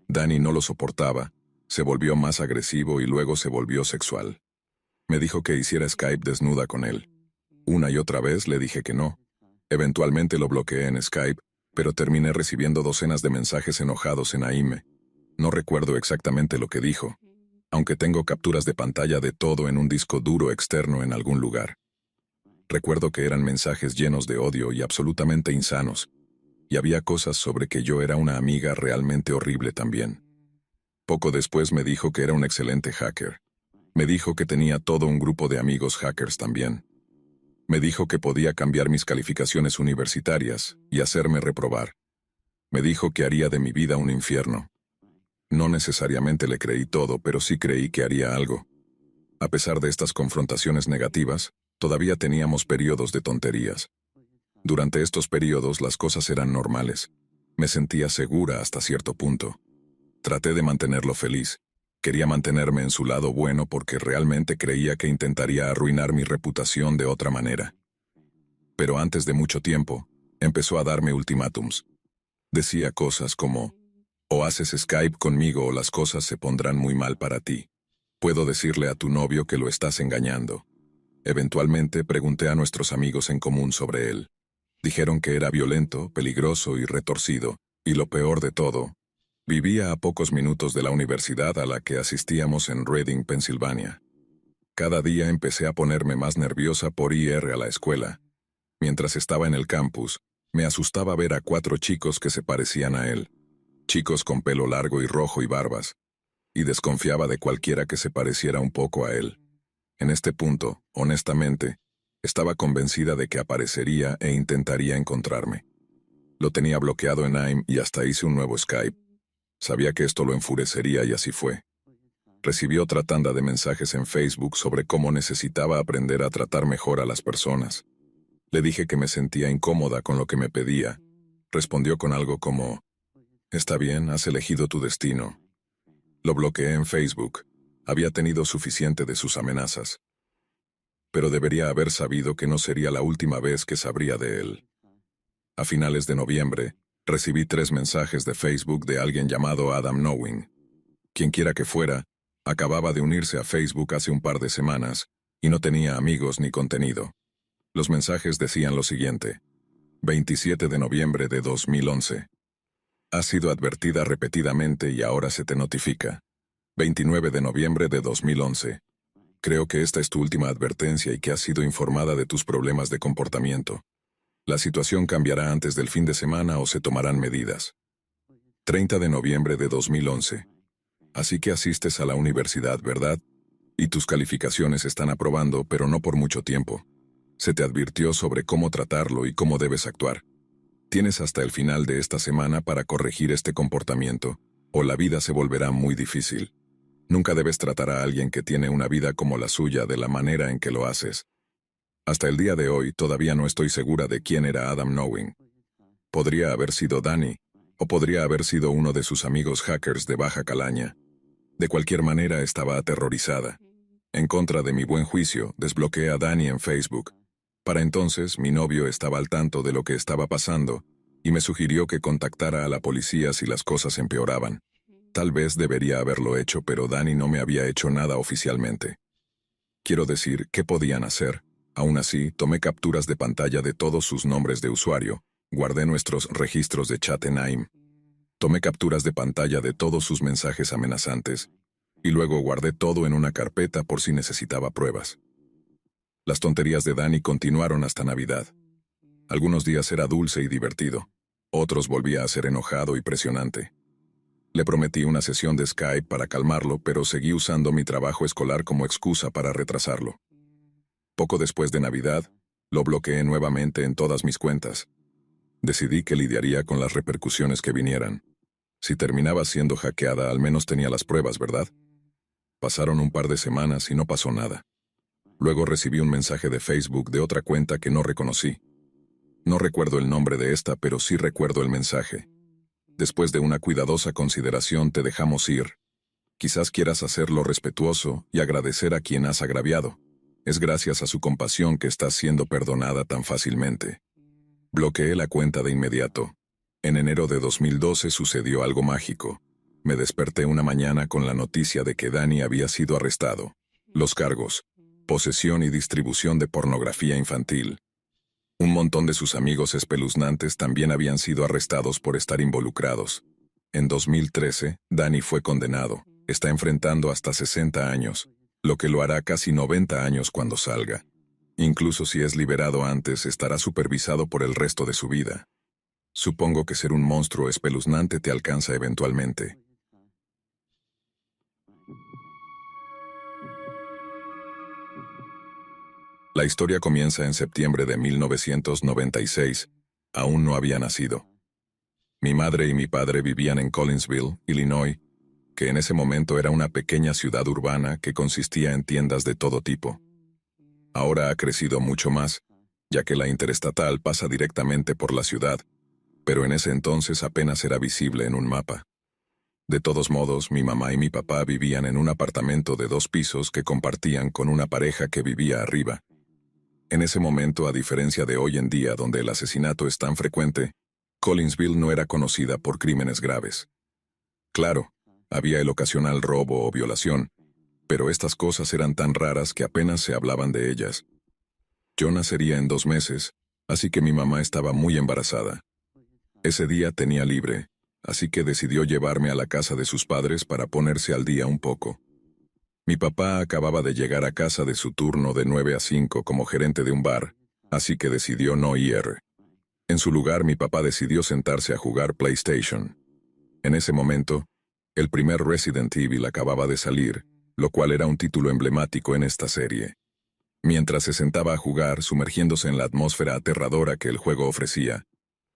S1: Danny no lo soportaba, se volvió más agresivo y luego se volvió sexual. Me dijo que hiciera Skype desnuda con él. Una y otra vez le dije que no. Eventualmente lo bloqueé en Skype, pero terminé recibiendo docenas de mensajes enojados en AIM. No recuerdo exactamente lo que dijo, aunque tengo capturas de pantalla de todo en un disco duro externo en algún lugar. Recuerdo que eran mensajes llenos de odio y absolutamente insanos, y había cosas sobre que yo era una amiga realmente horrible también. Poco después me dijo que era un excelente hacker. Me dijo que tenía todo un grupo de amigos hackers también. Me dijo que podía cambiar mis calificaciones universitarias y hacerme reprobar. Me dijo que haría de mi vida un infierno. No necesariamente le creí todo, pero sí creí que haría algo. A pesar de estas confrontaciones negativas, todavía teníamos periodos de tonterías. Durante estos periodos las cosas eran normales. Me sentía segura hasta cierto punto. Traté de mantenerlo feliz. Quería mantenerme en su lado bueno porque realmente creía que intentaría arruinar mi reputación de otra manera. Pero antes de mucho tiempo, empezó a darme ultimátums. Decía cosas como, o haces Skype conmigo o las cosas se pondrán muy mal para ti. Puedo decirle a tu novio que lo estás engañando. Eventualmente pregunté a nuestros amigos en común sobre él. Dijeron que era violento, peligroso y retorcido, y lo peor de todo, vivía a pocos minutos de la universidad a la que asistíamos en Reading, Pensilvania. Cada día empecé a ponerme más nerviosa por ir a la escuela. Mientras estaba en el campus, me asustaba ver a 4 chicos que se parecían a él. Chicos con pelo largo y rojo y barbas. Y desconfiaba de cualquiera que se pareciera un poco a él. En este punto, honestamente, estaba convencida de que aparecería e intentaría encontrarme. Lo tenía bloqueado en AIM y hasta hice un nuevo Skype. Sabía que esto lo enfurecería y así fue. Recibí otra tanda de mensajes en Facebook sobre cómo necesitaba aprender a tratar mejor a las personas. Le dije que me sentía incómoda con lo que me pedía. Respondió con algo como, «Está bien, has elegido tu destino». Lo bloqueé en Facebook. Había tenido suficiente de sus amenazas. Pero debería haber sabido que no sería la última vez que sabría de él. A finales de noviembre, recibí 3 mensajes de Facebook de alguien llamado Adam Knowing. Quienquiera que fuera, acababa de unirse a Facebook hace un par de semanas y no tenía amigos ni contenido. Los mensajes decían lo siguiente: 27 de noviembre de 2011. Has sido advertida repetidamente y ahora se te notifica. 29 de noviembre de 2011. Creo que esta es tu última advertencia y que has sido informada de tus problemas de comportamiento. La situación cambiará antes del fin de semana o se tomarán medidas. 30 de noviembre de 2011. Así que asistes a la universidad, ¿verdad? Y tus calificaciones están aprobando, pero no por mucho tiempo. Se te advirtió sobre cómo tratarlo y cómo debes actuar. Tienes hasta el final de esta semana para corregir este comportamiento, o la vida se volverá muy difícil. Nunca debes tratar a alguien que tiene una vida como la suya de la manera en que lo haces. Hasta el día de hoy todavía no estoy segura de quién era Adam Knowing. Podría haber sido Danny, o podría haber sido uno de sus amigos hackers de baja calaña. De cualquier manera estaba aterrorizada. En contra de mi buen juicio, desbloqueé a Danny en Facebook. Para entonces, mi novio estaba al tanto de lo que estaba pasando y me sugirió que contactara a la policía si las cosas empeoraban. Tal vez debería haberlo hecho, pero Danny no me había hecho nada oficialmente. Quiero decir, ¿qué podían hacer? Aún así, tomé capturas de pantalla de todos sus nombres de usuario, guardé nuestros registros de chat en AIM, tomé capturas de pantalla de todos sus mensajes amenazantes, y luego guardé todo en una carpeta por si necesitaba pruebas. Las tonterías de Danny continuaron hasta Navidad. Algunos días era dulce y divertido, otros volvía a ser enojado y presionante. Le prometí una sesión de Skype para calmarlo, pero seguí usando mi trabajo escolar como excusa para retrasarlo. Poco después de Navidad, lo bloqueé nuevamente en todas mis cuentas. Decidí que lidiaría con las repercusiones que vinieran. Si terminaba siendo hackeada, al menos tenía las pruebas, ¿verdad? Pasaron un par de semanas y no pasó nada. Luego recibí un mensaje de Facebook de otra cuenta que no reconocí. No recuerdo el nombre de esta, pero sí recuerdo el mensaje. Después de una cuidadosa consideración te dejamos ir. Quizás quieras hacerlo respetuoso y agradecer a quien has agraviado. Es gracias a su compasión que estás siendo perdonada tan fácilmente. Bloqueé la cuenta de inmediato. En enero de 2012 sucedió algo mágico. Me desperté una mañana con la noticia de que Danny había sido arrestado. Los cargos: posesión y distribución de pornografía infantil. Un montón de sus amigos espeluznantes también habían sido arrestados por estar involucrados. En 2013, Danny fue condenado. Está enfrentando hasta 60 años, lo que lo hará casi 90 años cuando salga. Incluso si es liberado antes, estará supervisado por el resto de su vida. Supongo que ser un monstruo espeluznante te alcanza eventualmente. La historia comienza en septiembre de 1996. Aún no había nacido. Mi madre y mi padre vivían en Collinsville, Illinois, que en ese momento era una pequeña ciudad urbana que consistía en tiendas de todo tipo. Ahora ha crecido mucho más, ya que la interestatal pasa directamente por la ciudad, pero en ese entonces apenas era visible en un mapa. De todos modos, mi mamá y mi papá vivían en un apartamento de 2 pisos que compartían con una pareja que vivía arriba. En ese momento, a diferencia de hoy en día donde el asesinato es tan frecuente, Collinsville no era conocida por crímenes graves. Claro, había el ocasional robo o violación, pero estas cosas eran tan raras que apenas se hablaban de ellas. Yo nacería en 2 meses, así que mi mamá estaba muy embarazada. Ese día tenía libre, así que decidió llevarme a la casa de sus padres para ponerse al día un poco. Mi papá acababa de llegar a casa de su turno de 9 a 5 como gerente de un bar, así que decidió no ir. En su lugar, mi papá decidió sentarse a jugar PlayStation. En ese momento, el primer Resident Evil acababa de salir, lo cual era un título emblemático en esta serie. Mientras se sentaba a jugar, sumergiéndose en la atmósfera aterradora que el juego ofrecía,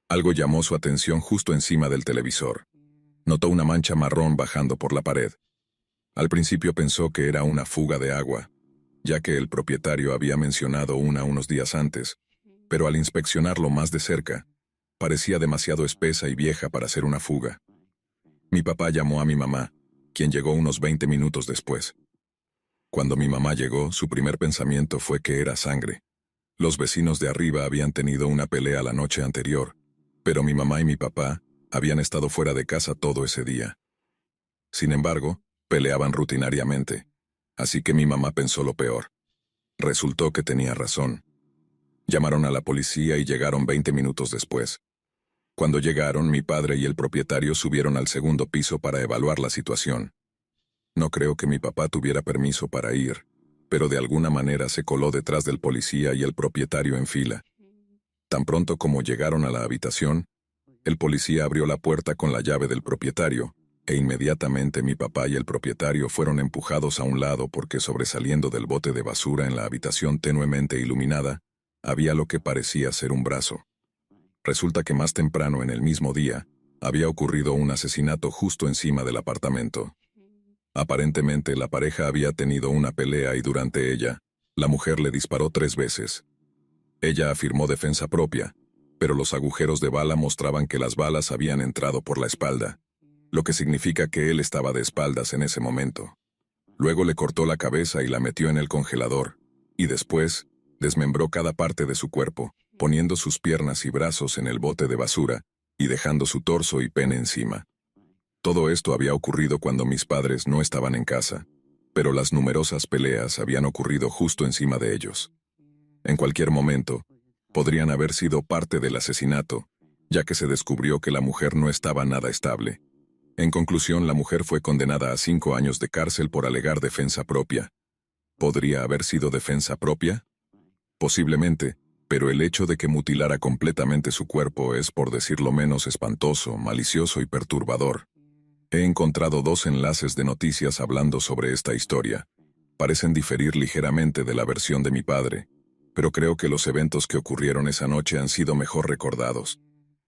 S1: algo llamó su atención justo encima del televisor. Notó una mancha marrón bajando por la pared. Al principio pensó que era una fuga de agua, ya que el propietario había mencionado una unos días antes, pero al inspeccionarlo más de cerca, parecía demasiado espesa y vieja para ser una fuga. Mi papá llamó a mi mamá, quien llegó unos 20 minutos después. Cuando mi mamá llegó, su primer pensamiento fue que era sangre. Los vecinos de arriba habían tenido una pelea la noche anterior, pero mi mamá y mi papá habían estado fuera de casa todo ese día. Sin embargo, peleaban rutinariamente, así que mi mamá pensó lo peor. Resultó que tenía razón. Llamaron a la policía y llegaron 20 minutos después. Cuando llegaron, mi padre y el propietario subieron al segundo piso para evaluar la situación. No creo que mi papá tuviera permiso para ir, pero de alguna manera se coló detrás del policía y el propietario en fila. Tan pronto como llegaron a la habitación, el policía abrió la puerta con la llave del propietario, e inmediatamente mi papá y el propietario fueron empujados a un lado porque sobresaliendo del bote de basura en la habitación tenuemente iluminada, había lo que parecía ser un brazo. Resulta que más temprano en el mismo día, había ocurrido un asesinato justo encima del apartamento. Aparentemente la pareja había tenido una pelea y durante ella, la mujer le disparó 3 veces. Ella afirmó defensa propia, pero los agujeros de bala mostraban que las balas habían entrado por la espalda, lo que significa que él estaba de espaldas en ese momento. Luego le cortó la cabeza y la metió en el congelador, y después, desmembró cada parte de su cuerpo, poniendo sus piernas y brazos en el bote de basura, y dejando su torso y pene encima. Todo esto había ocurrido cuando mis padres no estaban en casa, pero las numerosas peleas habían ocurrido justo encima de ellos. En cualquier momento, podrían haber sido parte del asesinato, ya que se descubrió que la mujer no estaba nada estable. En conclusión, la mujer fue condenada a 5 años de cárcel por alegar defensa propia. ¿Podría haber sido defensa propia? Posiblemente, pero el hecho de que mutilara completamente su cuerpo es, por decirlo menos, espantoso, malicioso y perturbador. He encontrado 2 enlaces de noticias hablando sobre esta historia. Parecen diferir ligeramente de la versión de mi padre, pero creo que los eventos que ocurrieron esa noche han sido mejor recordados.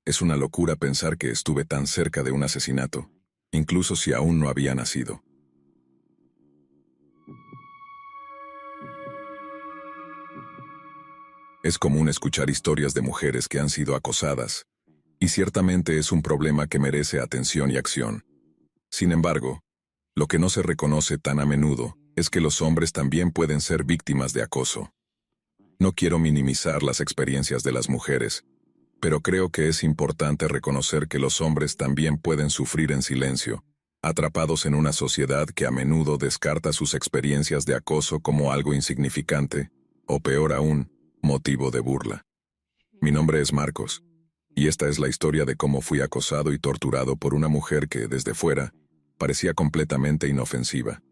S1: Es una locura pensar que estuve tan cerca de un asesinato, incluso si aún no había nacido. Es común escuchar historias de mujeres que han sido acosadas, y ciertamente es un problema que merece atención y acción. Sin embargo, lo que no se reconoce tan a menudo es que los hombres también pueden ser víctimas de acoso. No quiero minimizar las experiencias de las mujeres, pero creo que es importante reconocer que los hombres también pueden sufrir en silencio, atrapados en una sociedad que a menudo descarta sus experiencias de acoso como algo insignificante, o peor aún, motivo de burla. Mi nombre es Marcos, y esta es la historia de cómo fui acosado y torturado por una mujer que, desde fuera, parecía completamente inofensiva.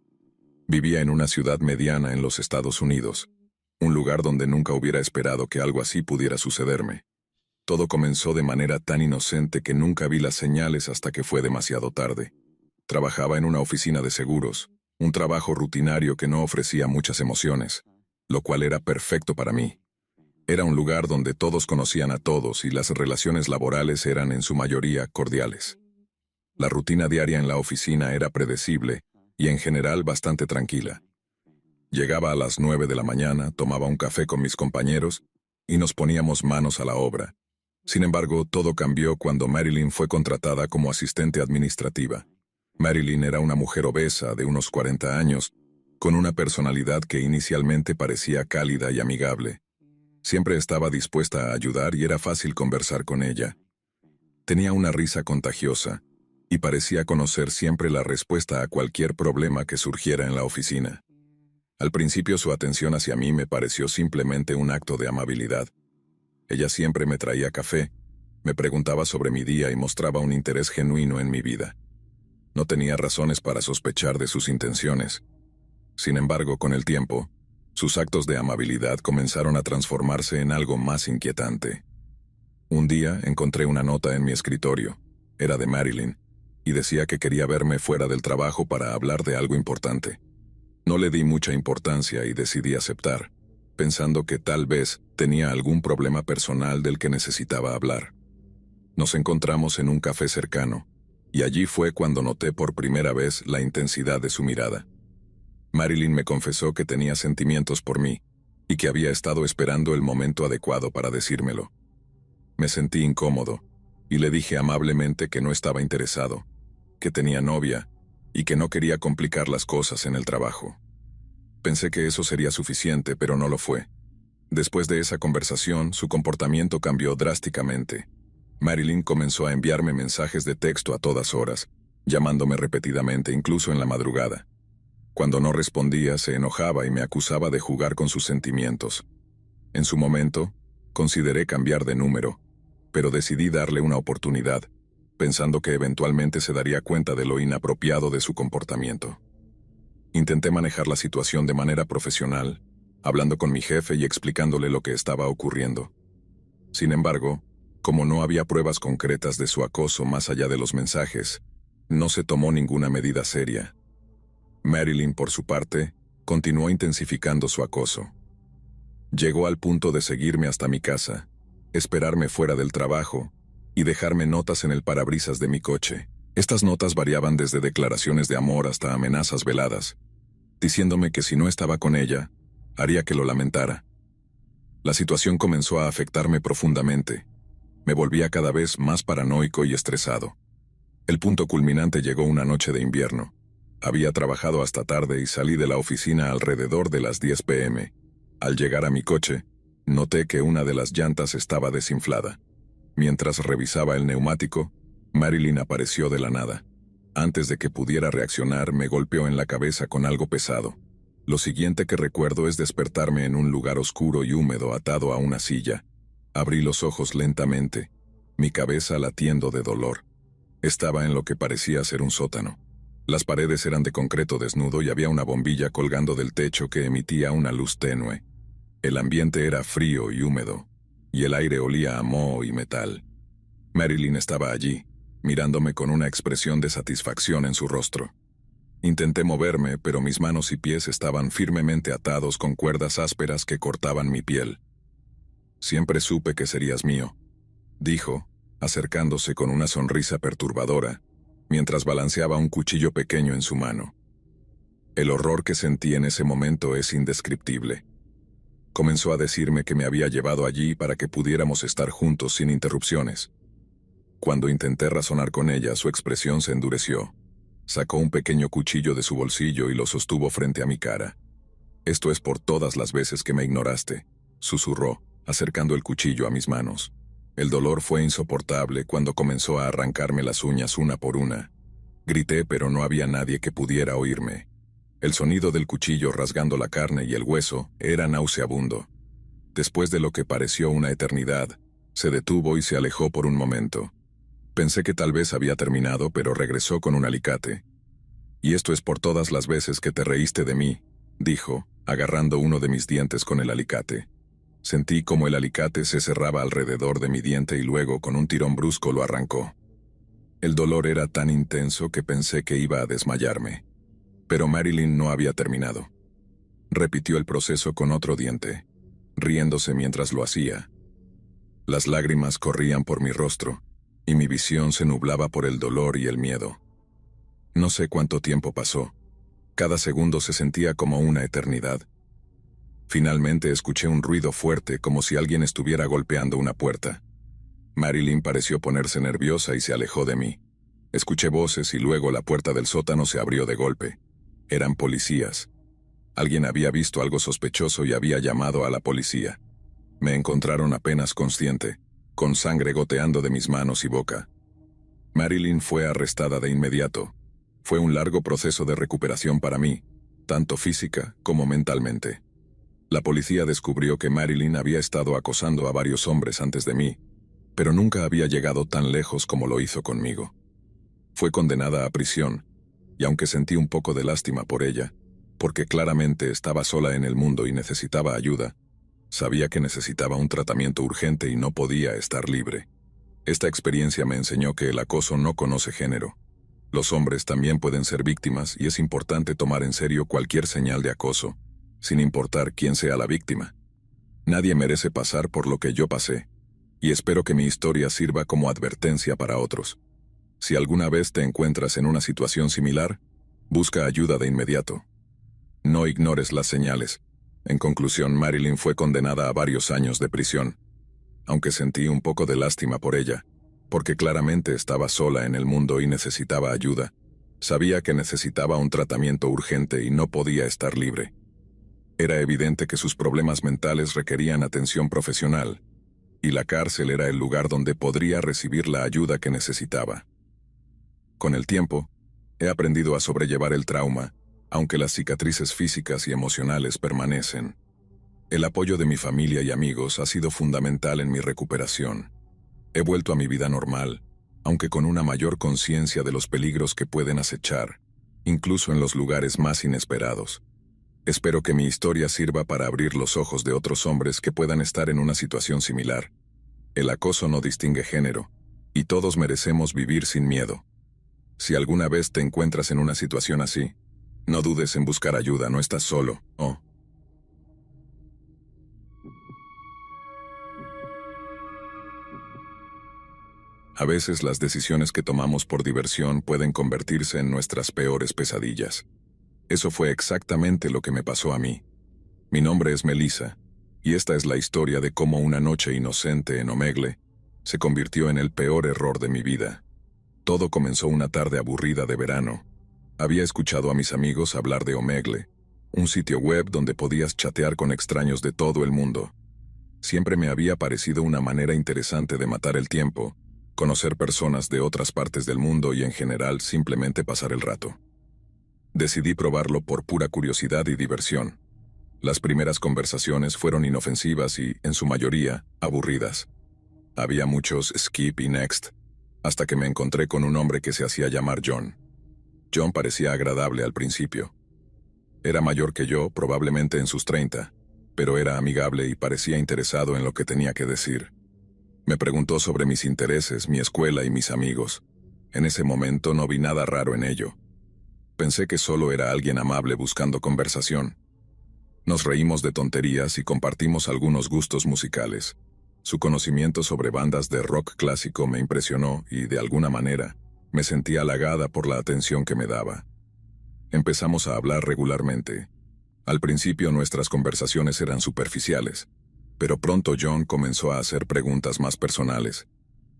S1: Vivía en una ciudad mediana en los Estados Unidos, un lugar donde nunca hubiera esperado que algo así pudiera sucederme. Todo comenzó de manera tan inocente que nunca vi las señales hasta que fue demasiado tarde. Trabajaba en una oficina de seguros, un trabajo rutinario que no ofrecía muchas emociones, lo cual era perfecto para mí. Era un lugar donde todos conocían a todos y las relaciones laborales eran en su mayoría cordiales. La rutina diaria en la oficina era predecible y en general bastante tranquila. Llegaba a las 9 de la mañana, tomaba un café con mis compañeros y nos poníamos manos a la obra. Sin embargo, todo cambió cuando Marilyn fue contratada como asistente administrativa. Marilyn era una mujer obesa de unos 40 años, con una personalidad que inicialmente parecía cálida y amigable. Siempre estaba dispuesta a ayudar y era fácil conversar con ella. Tenía una risa contagiosa y parecía conocer siempre la respuesta a cualquier problema que surgiera en la oficina. Al principio su atención hacia mí me pareció simplemente un acto de amabilidad. Ella siempre me traía café, me preguntaba sobre mi día y mostraba un interés genuino en mi vida. No tenía razones para sospechar de sus intenciones. Sin embargo, con el tiempo, sus actos de amabilidad comenzaron a transformarse en algo más inquietante. Un día encontré una nota en mi escritorio. Era de Marilyn, y decía que quería verme fuera del trabajo para hablar de algo importante. No le di mucha importancia y decidí aceptar, pensando que tal vez tenía algún problema personal del que necesitaba hablar. Nos encontramos en un café cercano, y allí fue cuando noté por primera vez la intensidad de su mirada. Marilyn me confesó que tenía sentimientos por mí, y que había estado esperando el momento adecuado para decírmelo. Me sentí incómodo, y le dije amablemente que no estaba interesado, que tenía novia, y que no quería complicar las cosas en el trabajo. Pensé que eso sería suficiente, pero no lo fue. Después de esa conversación, su comportamiento cambió drásticamente. Marilyn comenzó a enviarme mensajes de texto a todas horas, llamándome repetidamente, incluso en la madrugada. Cuando no respondía, se enojaba y me acusaba de jugar con sus sentimientos. En su momento, consideré cambiar de número, pero decidí darle una oportunidad, pensando que eventualmente se daría cuenta de lo inapropiado de su comportamiento. Intenté manejar la situación de manera profesional, hablando con mi jefe y explicándole lo que estaba ocurriendo. Sin embargo, como no había pruebas concretas de su acoso más allá de los mensajes, no se tomó ninguna medida seria. Marilyn, por su parte, continuó intensificando su acoso. Llegó al punto de seguirme hasta mi casa, esperarme fuera del trabajo y dejarme notas en el parabrisas de mi coche. Estas notas variaban desde declaraciones de amor hasta amenazas veladas, diciéndome que si no estaba con ella, haría que lo lamentara. La situación comenzó a afectarme profundamente. Me volvía cada vez más paranoico y estresado. El punto culminante llegó una noche de invierno. Había trabajado hasta tarde y salí de la oficina alrededor de las 10 p.m. Al llegar a mi coche, noté que una de las llantas estaba desinflada. Mientras revisaba el neumático, Marilyn apareció de la nada. Antes de que pudiera reaccionar, me golpeó en la cabeza con algo pesado. Lo siguiente que recuerdo es despertarme en un lugar oscuro y húmedo atado a una silla. Abrí los ojos lentamente, mi cabeza latiendo de dolor. Estaba en lo que parecía ser un sótano. Las paredes eran de concreto desnudo y había una bombilla colgando del techo que emitía una luz tenue. El ambiente era frío y húmedo, y el aire olía a moho y metal. Marilyn estaba allí, mirándome con una expresión de satisfacción en su rostro. Intenté moverme, pero mis manos y pies estaban firmemente atados con cuerdas ásperas que cortaban mi piel. «Siempre supe que serías mío», dijo, acercándose con una sonrisa perturbadora, mientras balanceaba un cuchillo pequeño en su mano. El horror que sentí en ese momento es indescriptible. Comenzó a decirme que me había llevado allí para que pudiéramos estar juntos sin interrupciones. Cuando intenté razonar con ella, su expresión se endureció. Sacó un pequeño cuchillo de su bolsillo y lo sostuvo frente a mi cara. «Esto es por todas las veces que me ignoraste», susurró, acercando el cuchillo a mis manos. El dolor fue insoportable cuando comenzó a arrancarme las uñas una por una. Grité, pero no había nadie que pudiera oírme. El sonido del cuchillo rasgando la carne y el hueso era nauseabundo. Después de lo que pareció una eternidad, se detuvo y se alejó por un momento. Pensé que tal vez había terminado, pero regresó con un alicate. «Y esto es por todas las veces que te reíste de mí», dijo, agarrando uno de mis dientes con el alicate. Sentí como el alicate se cerraba alrededor de mi diente y luego, con un tirón brusco, lo arrancó. El dolor era tan intenso que pensé que iba a desmayarme. Pero Marilyn no había terminado. Repitió el proceso con otro diente, riéndose mientras lo hacía. Las lágrimas corrían por mi rostro, y mi visión se nublaba por el dolor y el miedo. No sé cuánto tiempo pasó. Cada segundo se sentía como una eternidad. Finalmente escuché un ruido fuerte, como si alguien estuviera golpeando una puerta. Marilyn pareció ponerse nerviosa y se alejó de mí. Escuché voces y luego la puerta del sótano se abrió de golpe. Eran policías. Alguien había visto algo sospechoso y había llamado a la policía. Me encontraron apenas consciente, con sangre goteando de mis manos y boca. Marilyn fue arrestada de inmediato. Fue un largo proceso de recuperación para mí, tanto física como mentalmente. La policía descubrió que Marilyn había estado acosando a varios hombres antes de mí, pero nunca había llegado tan lejos como lo hizo conmigo. Fue condenada a prisión, y aunque sentí un poco de lástima por ella, porque claramente estaba sola en el mundo y necesitaba ayuda, sabía que necesitaba un tratamiento urgente y no podía estar libre. Esta experiencia me enseñó que el acoso no conoce género. Los hombres también pueden ser víctimas y es importante tomar en serio cualquier señal de acoso, sin importar quién sea la víctima. Nadie merece pasar por lo que yo pasé, y espero que mi historia sirva como advertencia para otros. Si alguna vez te encuentras en una situación similar, busca ayuda de inmediato. No ignores las señales. En conclusión, Marilyn fue condenada a varios años de prisión. Aunque sentí un poco de lástima por ella, porque claramente estaba sola en el mundo y necesitaba ayuda, sabía que necesitaba un tratamiento urgente y no podía estar libre. Era evidente que sus problemas mentales requerían atención profesional, y la cárcel era el lugar donde podría recibir la ayuda que necesitaba. Con el tiempo, he aprendido a sobrellevar el trauma, aunque las cicatrices físicas y emocionales permanecen. El apoyo de mi familia y amigos ha sido fundamental en mi recuperación. He vuelto a mi vida normal, aunque con una mayor conciencia de los peligros que pueden acechar, incluso en los lugares más inesperados. Espero que mi historia sirva para abrir los ojos de otros hombres que puedan estar en una situación similar. El acoso no distingue género, y todos merecemos vivir sin miedo. Si alguna vez te encuentras en una situación así, no dudes en buscar ayuda, no estás solo. A veces las decisiones que tomamos por diversión pueden convertirse en nuestras peores pesadillas. Eso fue exactamente lo que me pasó a mí. Mi nombre es Melissa, y esta es la historia de cómo una noche inocente en Omegle se convirtió en el peor error de mi vida. Todo comenzó una tarde aburrida de verano. Había escuchado a mis amigos hablar de Omegle, un sitio web donde podías chatear con extraños de todo el mundo. Siempre me había parecido una manera interesante de matar el tiempo, conocer personas de otras partes del mundo y en general simplemente pasar el rato. Decidí probarlo por pura curiosidad y diversión. Las primeras conversaciones fueron inofensivas y, en su mayoría, aburridas. Había muchos skip y next, hasta que me encontré con un hombre que se hacía llamar John. John parecía agradable al principio. Era mayor que yo, probablemente en sus 30, pero era amigable y parecía interesado en lo que tenía que decir. Me preguntó sobre mis intereses, mi escuela y mis amigos. En ese momento no vi nada raro en ello. Pensé que solo era alguien amable buscando conversación. Nos reímos de tonterías y compartimos algunos gustos musicales. Su conocimiento sobre bandas de rock clásico me impresionó y, de alguna manera, me sentí halagada por la atención que me daba. Empezamos a hablar regularmente. Al principio nuestras conversaciones eran superficiales, pero pronto John comenzó a hacer preguntas más personales.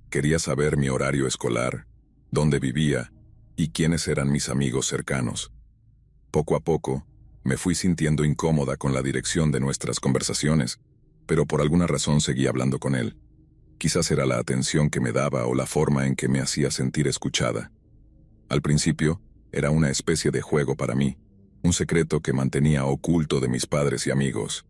S1: Quería saber mi horario escolar, dónde vivía y quiénes eran mis amigos cercanos. Poco a poco, me fui sintiendo incómoda con la dirección de nuestras conversaciones, pero por alguna razón seguí hablando con él. Quizás era la atención que me daba o la forma en que me hacía sentir escuchada. Al principio, era una especie de juego para mí, un secreto que mantenía oculto de mis padres y amigos.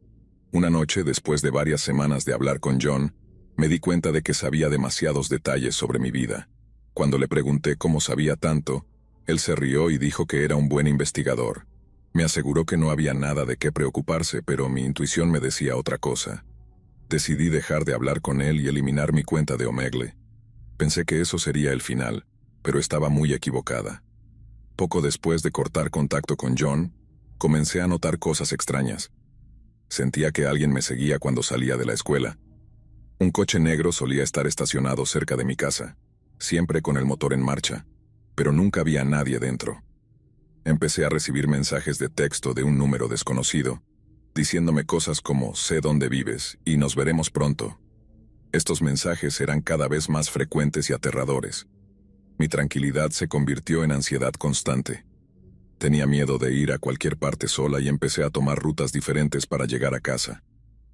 S1: Una noche, después de varias semanas de hablar con John, me di cuenta de que sabía demasiados detalles sobre mi vida. Cuando le pregunté cómo sabía tanto, él se rió y dijo que era un buen investigador. Me aseguró que no había nada de qué preocuparse, pero mi intuición me decía otra cosa. Decidí dejar de hablar con él y eliminar mi cuenta de Omegle. Pensé que eso sería el final, pero estaba muy equivocada. Poco después de cortar contacto con John, comencé a notar cosas extrañas. Sentía que alguien me seguía cuando salía de la escuela. Un coche negro solía estar estacionado cerca de mi casa, siempre con el motor en marcha, pero nunca había nadie dentro. Empecé a recibir mensajes de texto de un número desconocido, diciéndome cosas como «sé dónde vives» y «nos veremos pronto». Estos mensajes eran cada vez más frecuentes y aterradores. Mi tranquilidad se convirtió en ansiedad constante. Tenía miedo de ir a cualquier parte sola y empecé a tomar rutas diferentes para llegar a casa.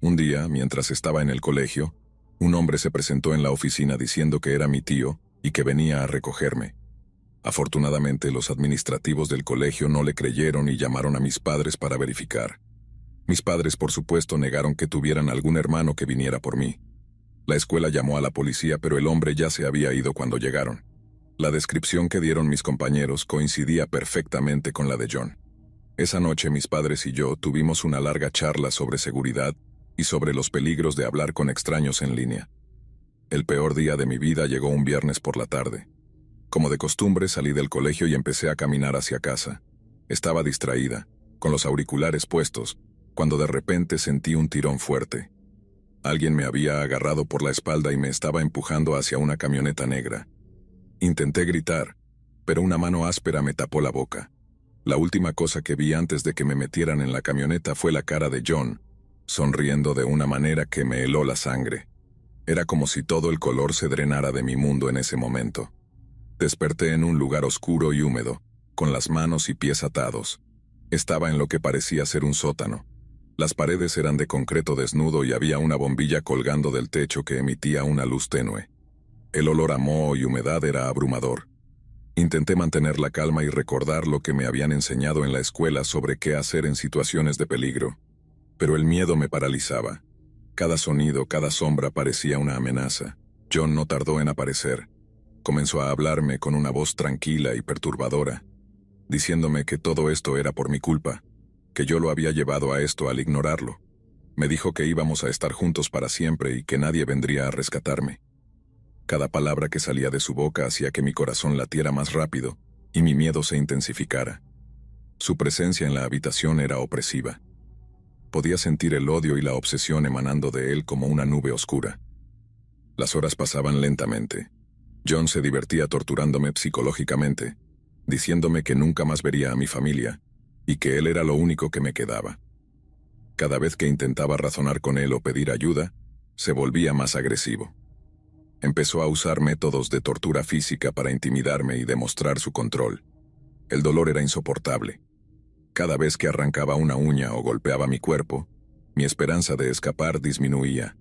S1: Un día, mientras estaba en el colegio, un hombre se presentó en la oficina diciendo que era mi tío y que venía a recogerme. Afortunadamente, los administrativos del colegio no le creyeron y llamaron a mis padres para verificar. Mis padres, por supuesto, negaron que tuvieran algún hermano que viniera por mí. La escuela llamó a la policía, pero el hombre ya se había ido cuando llegaron. La descripción que dieron mis compañeros coincidía perfectamente con la de John. Esa noche mis padres y yo tuvimos una larga charla sobre seguridad y sobre los peligros de hablar con extraños en línea. El peor día de mi vida llegó un viernes por la tarde. Como de costumbre, salí del colegio y empecé a caminar hacia casa. Estaba distraída, con los auriculares puestos, cuando de repente sentí un tirón fuerte. Alguien me había agarrado por la espalda y me estaba empujando hacia una camioneta negra. Intenté gritar, pero una mano áspera me tapó la boca. La última cosa que vi antes de que me metieran en la camioneta fue la cara de John, sonriendo de una manera que me heló la sangre. Era como si todo el color se drenara de mi mundo en ese momento. Desperté en un lugar oscuro y húmedo, con las manos y pies atados. Estaba en lo que parecía ser un sótano. Las paredes eran de concreto desnudo y había una bombilla colgando del techo que emitía una luz tenue. El olor a moho y humedad era abrumador. Intenté mantener la calma y recordar lo que me habían enseñado en la escuela sobre qué hacer en situaciones de peligro. Pero el miedo me paralizaba. Cada sonido, cada sombra parecía una amenaza. John no tardó en aparecer. Comenzó a hablarme con una voz tranquila y perturbadora, diciéndome que todo esto era por mi culpa, que yo lo había llevado a esto al ignorarlo. Me dijo que íbamos a estar juntos para siempre y que nadie vendría a rescatarme. Cada palabra que salía de su boca hacía que mi corazón latiera más rápido y mi miedo se intensificara. Su presencia en la habitación era opresiva. Podía sentir el odio y la obsesión emanando de él como una nube oscura. Las horas pasaban lentamente. John se divertía torturándome psicológicamente, diciéndome que nunca más vería a mi familia y que él era lo único que me quedaba. Cada vez que intentaba razonar con él o pedir ayuda, se volvía más agresivo. Empezó a usar métodos de tortura física para intimidarme y demostrar su control. El dolor era insoportable. Cada vez que arrancaba una uña o golpeaba mi cuerpo, mi esperanza de escapar disminuía.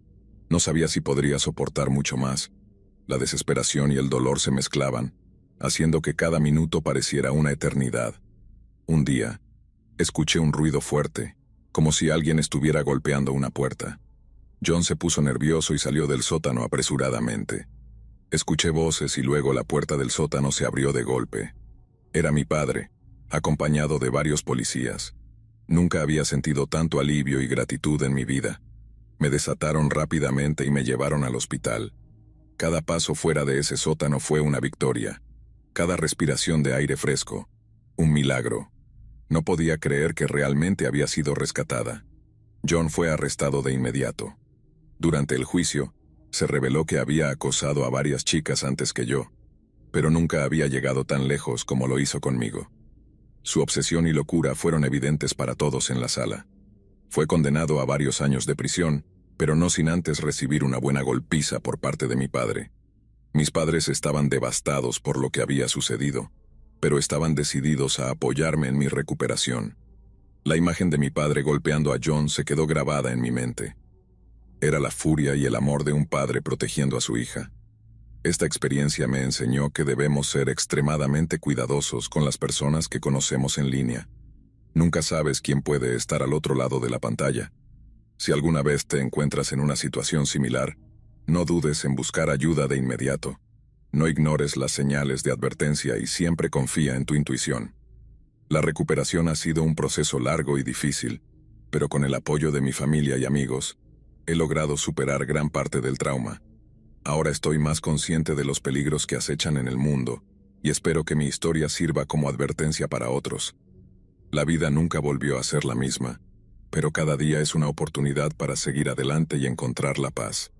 S1: No sabía si podría soportar mucho más. La desesperación y el dolor se mezclaban, haciendo que cada minuto pareciera una eternidad. Un día, escuché un ruido fuerte, como si alguien estuviera golpeando una puerta. John se puso nervioso y salió del sótano apresuradamente. Escuché voces y luego la puerta del sótano se abrió de golpe. Era mi padre, acompañado de varios policías. Nunca había sentido tanto alivio y gratitud en mi vida. Me desataron rápidamente y me llevaron al hospital. Cada paso fuera de ese sótano fue una victoria. Cada respiración de aire fresco, un milagro. No podía creer que realmente había sido rescatada. John fue arrestado de inmediato. Durante el juicio, se reveló que había acosado a varias chicas antes que yo, pero nunca había llegado tan lejos como lo hizo conmigo. Su obsesión y locura fueron evidentes para todos en la sala. Fue condenado a varios años de prisión, pero no sin antes recibir una buena golpiza por parte de mi padre. Mis padres estaban devastados por lo que había sucedido, pero estaban decididos a apoyarme en mi recuperación. La imagen de mi padre golpeando a John se quedó grabada en mi mente. Era la furia y el amor de un padre protegiendo a su hija. Esta experiencia me enseñó que debemos ser extremadamente cuidadosos con las personas que conocemos en línea. Nunca sabes quién puede estar al otro lado de la pantalla. Si alguna vez te encuentras en una situación similar, no dudes en buscar ayuda de inmediato. No ignores las señales de advertencia y siempre confía en tu intuición. La recuperación ha sido un proceso largo y difícil, pero con el apoyo de mi familia y amigos, he logrado superar gran parte del trauma. Ahora estoy más consciente de los peligros que acechan en el mundo, y espero que mi historia sirva como advertencia para otros. La vida nunca volvió a ser la misma, pero cada día es una oportunidad para seguir adelante y encontrar la paz.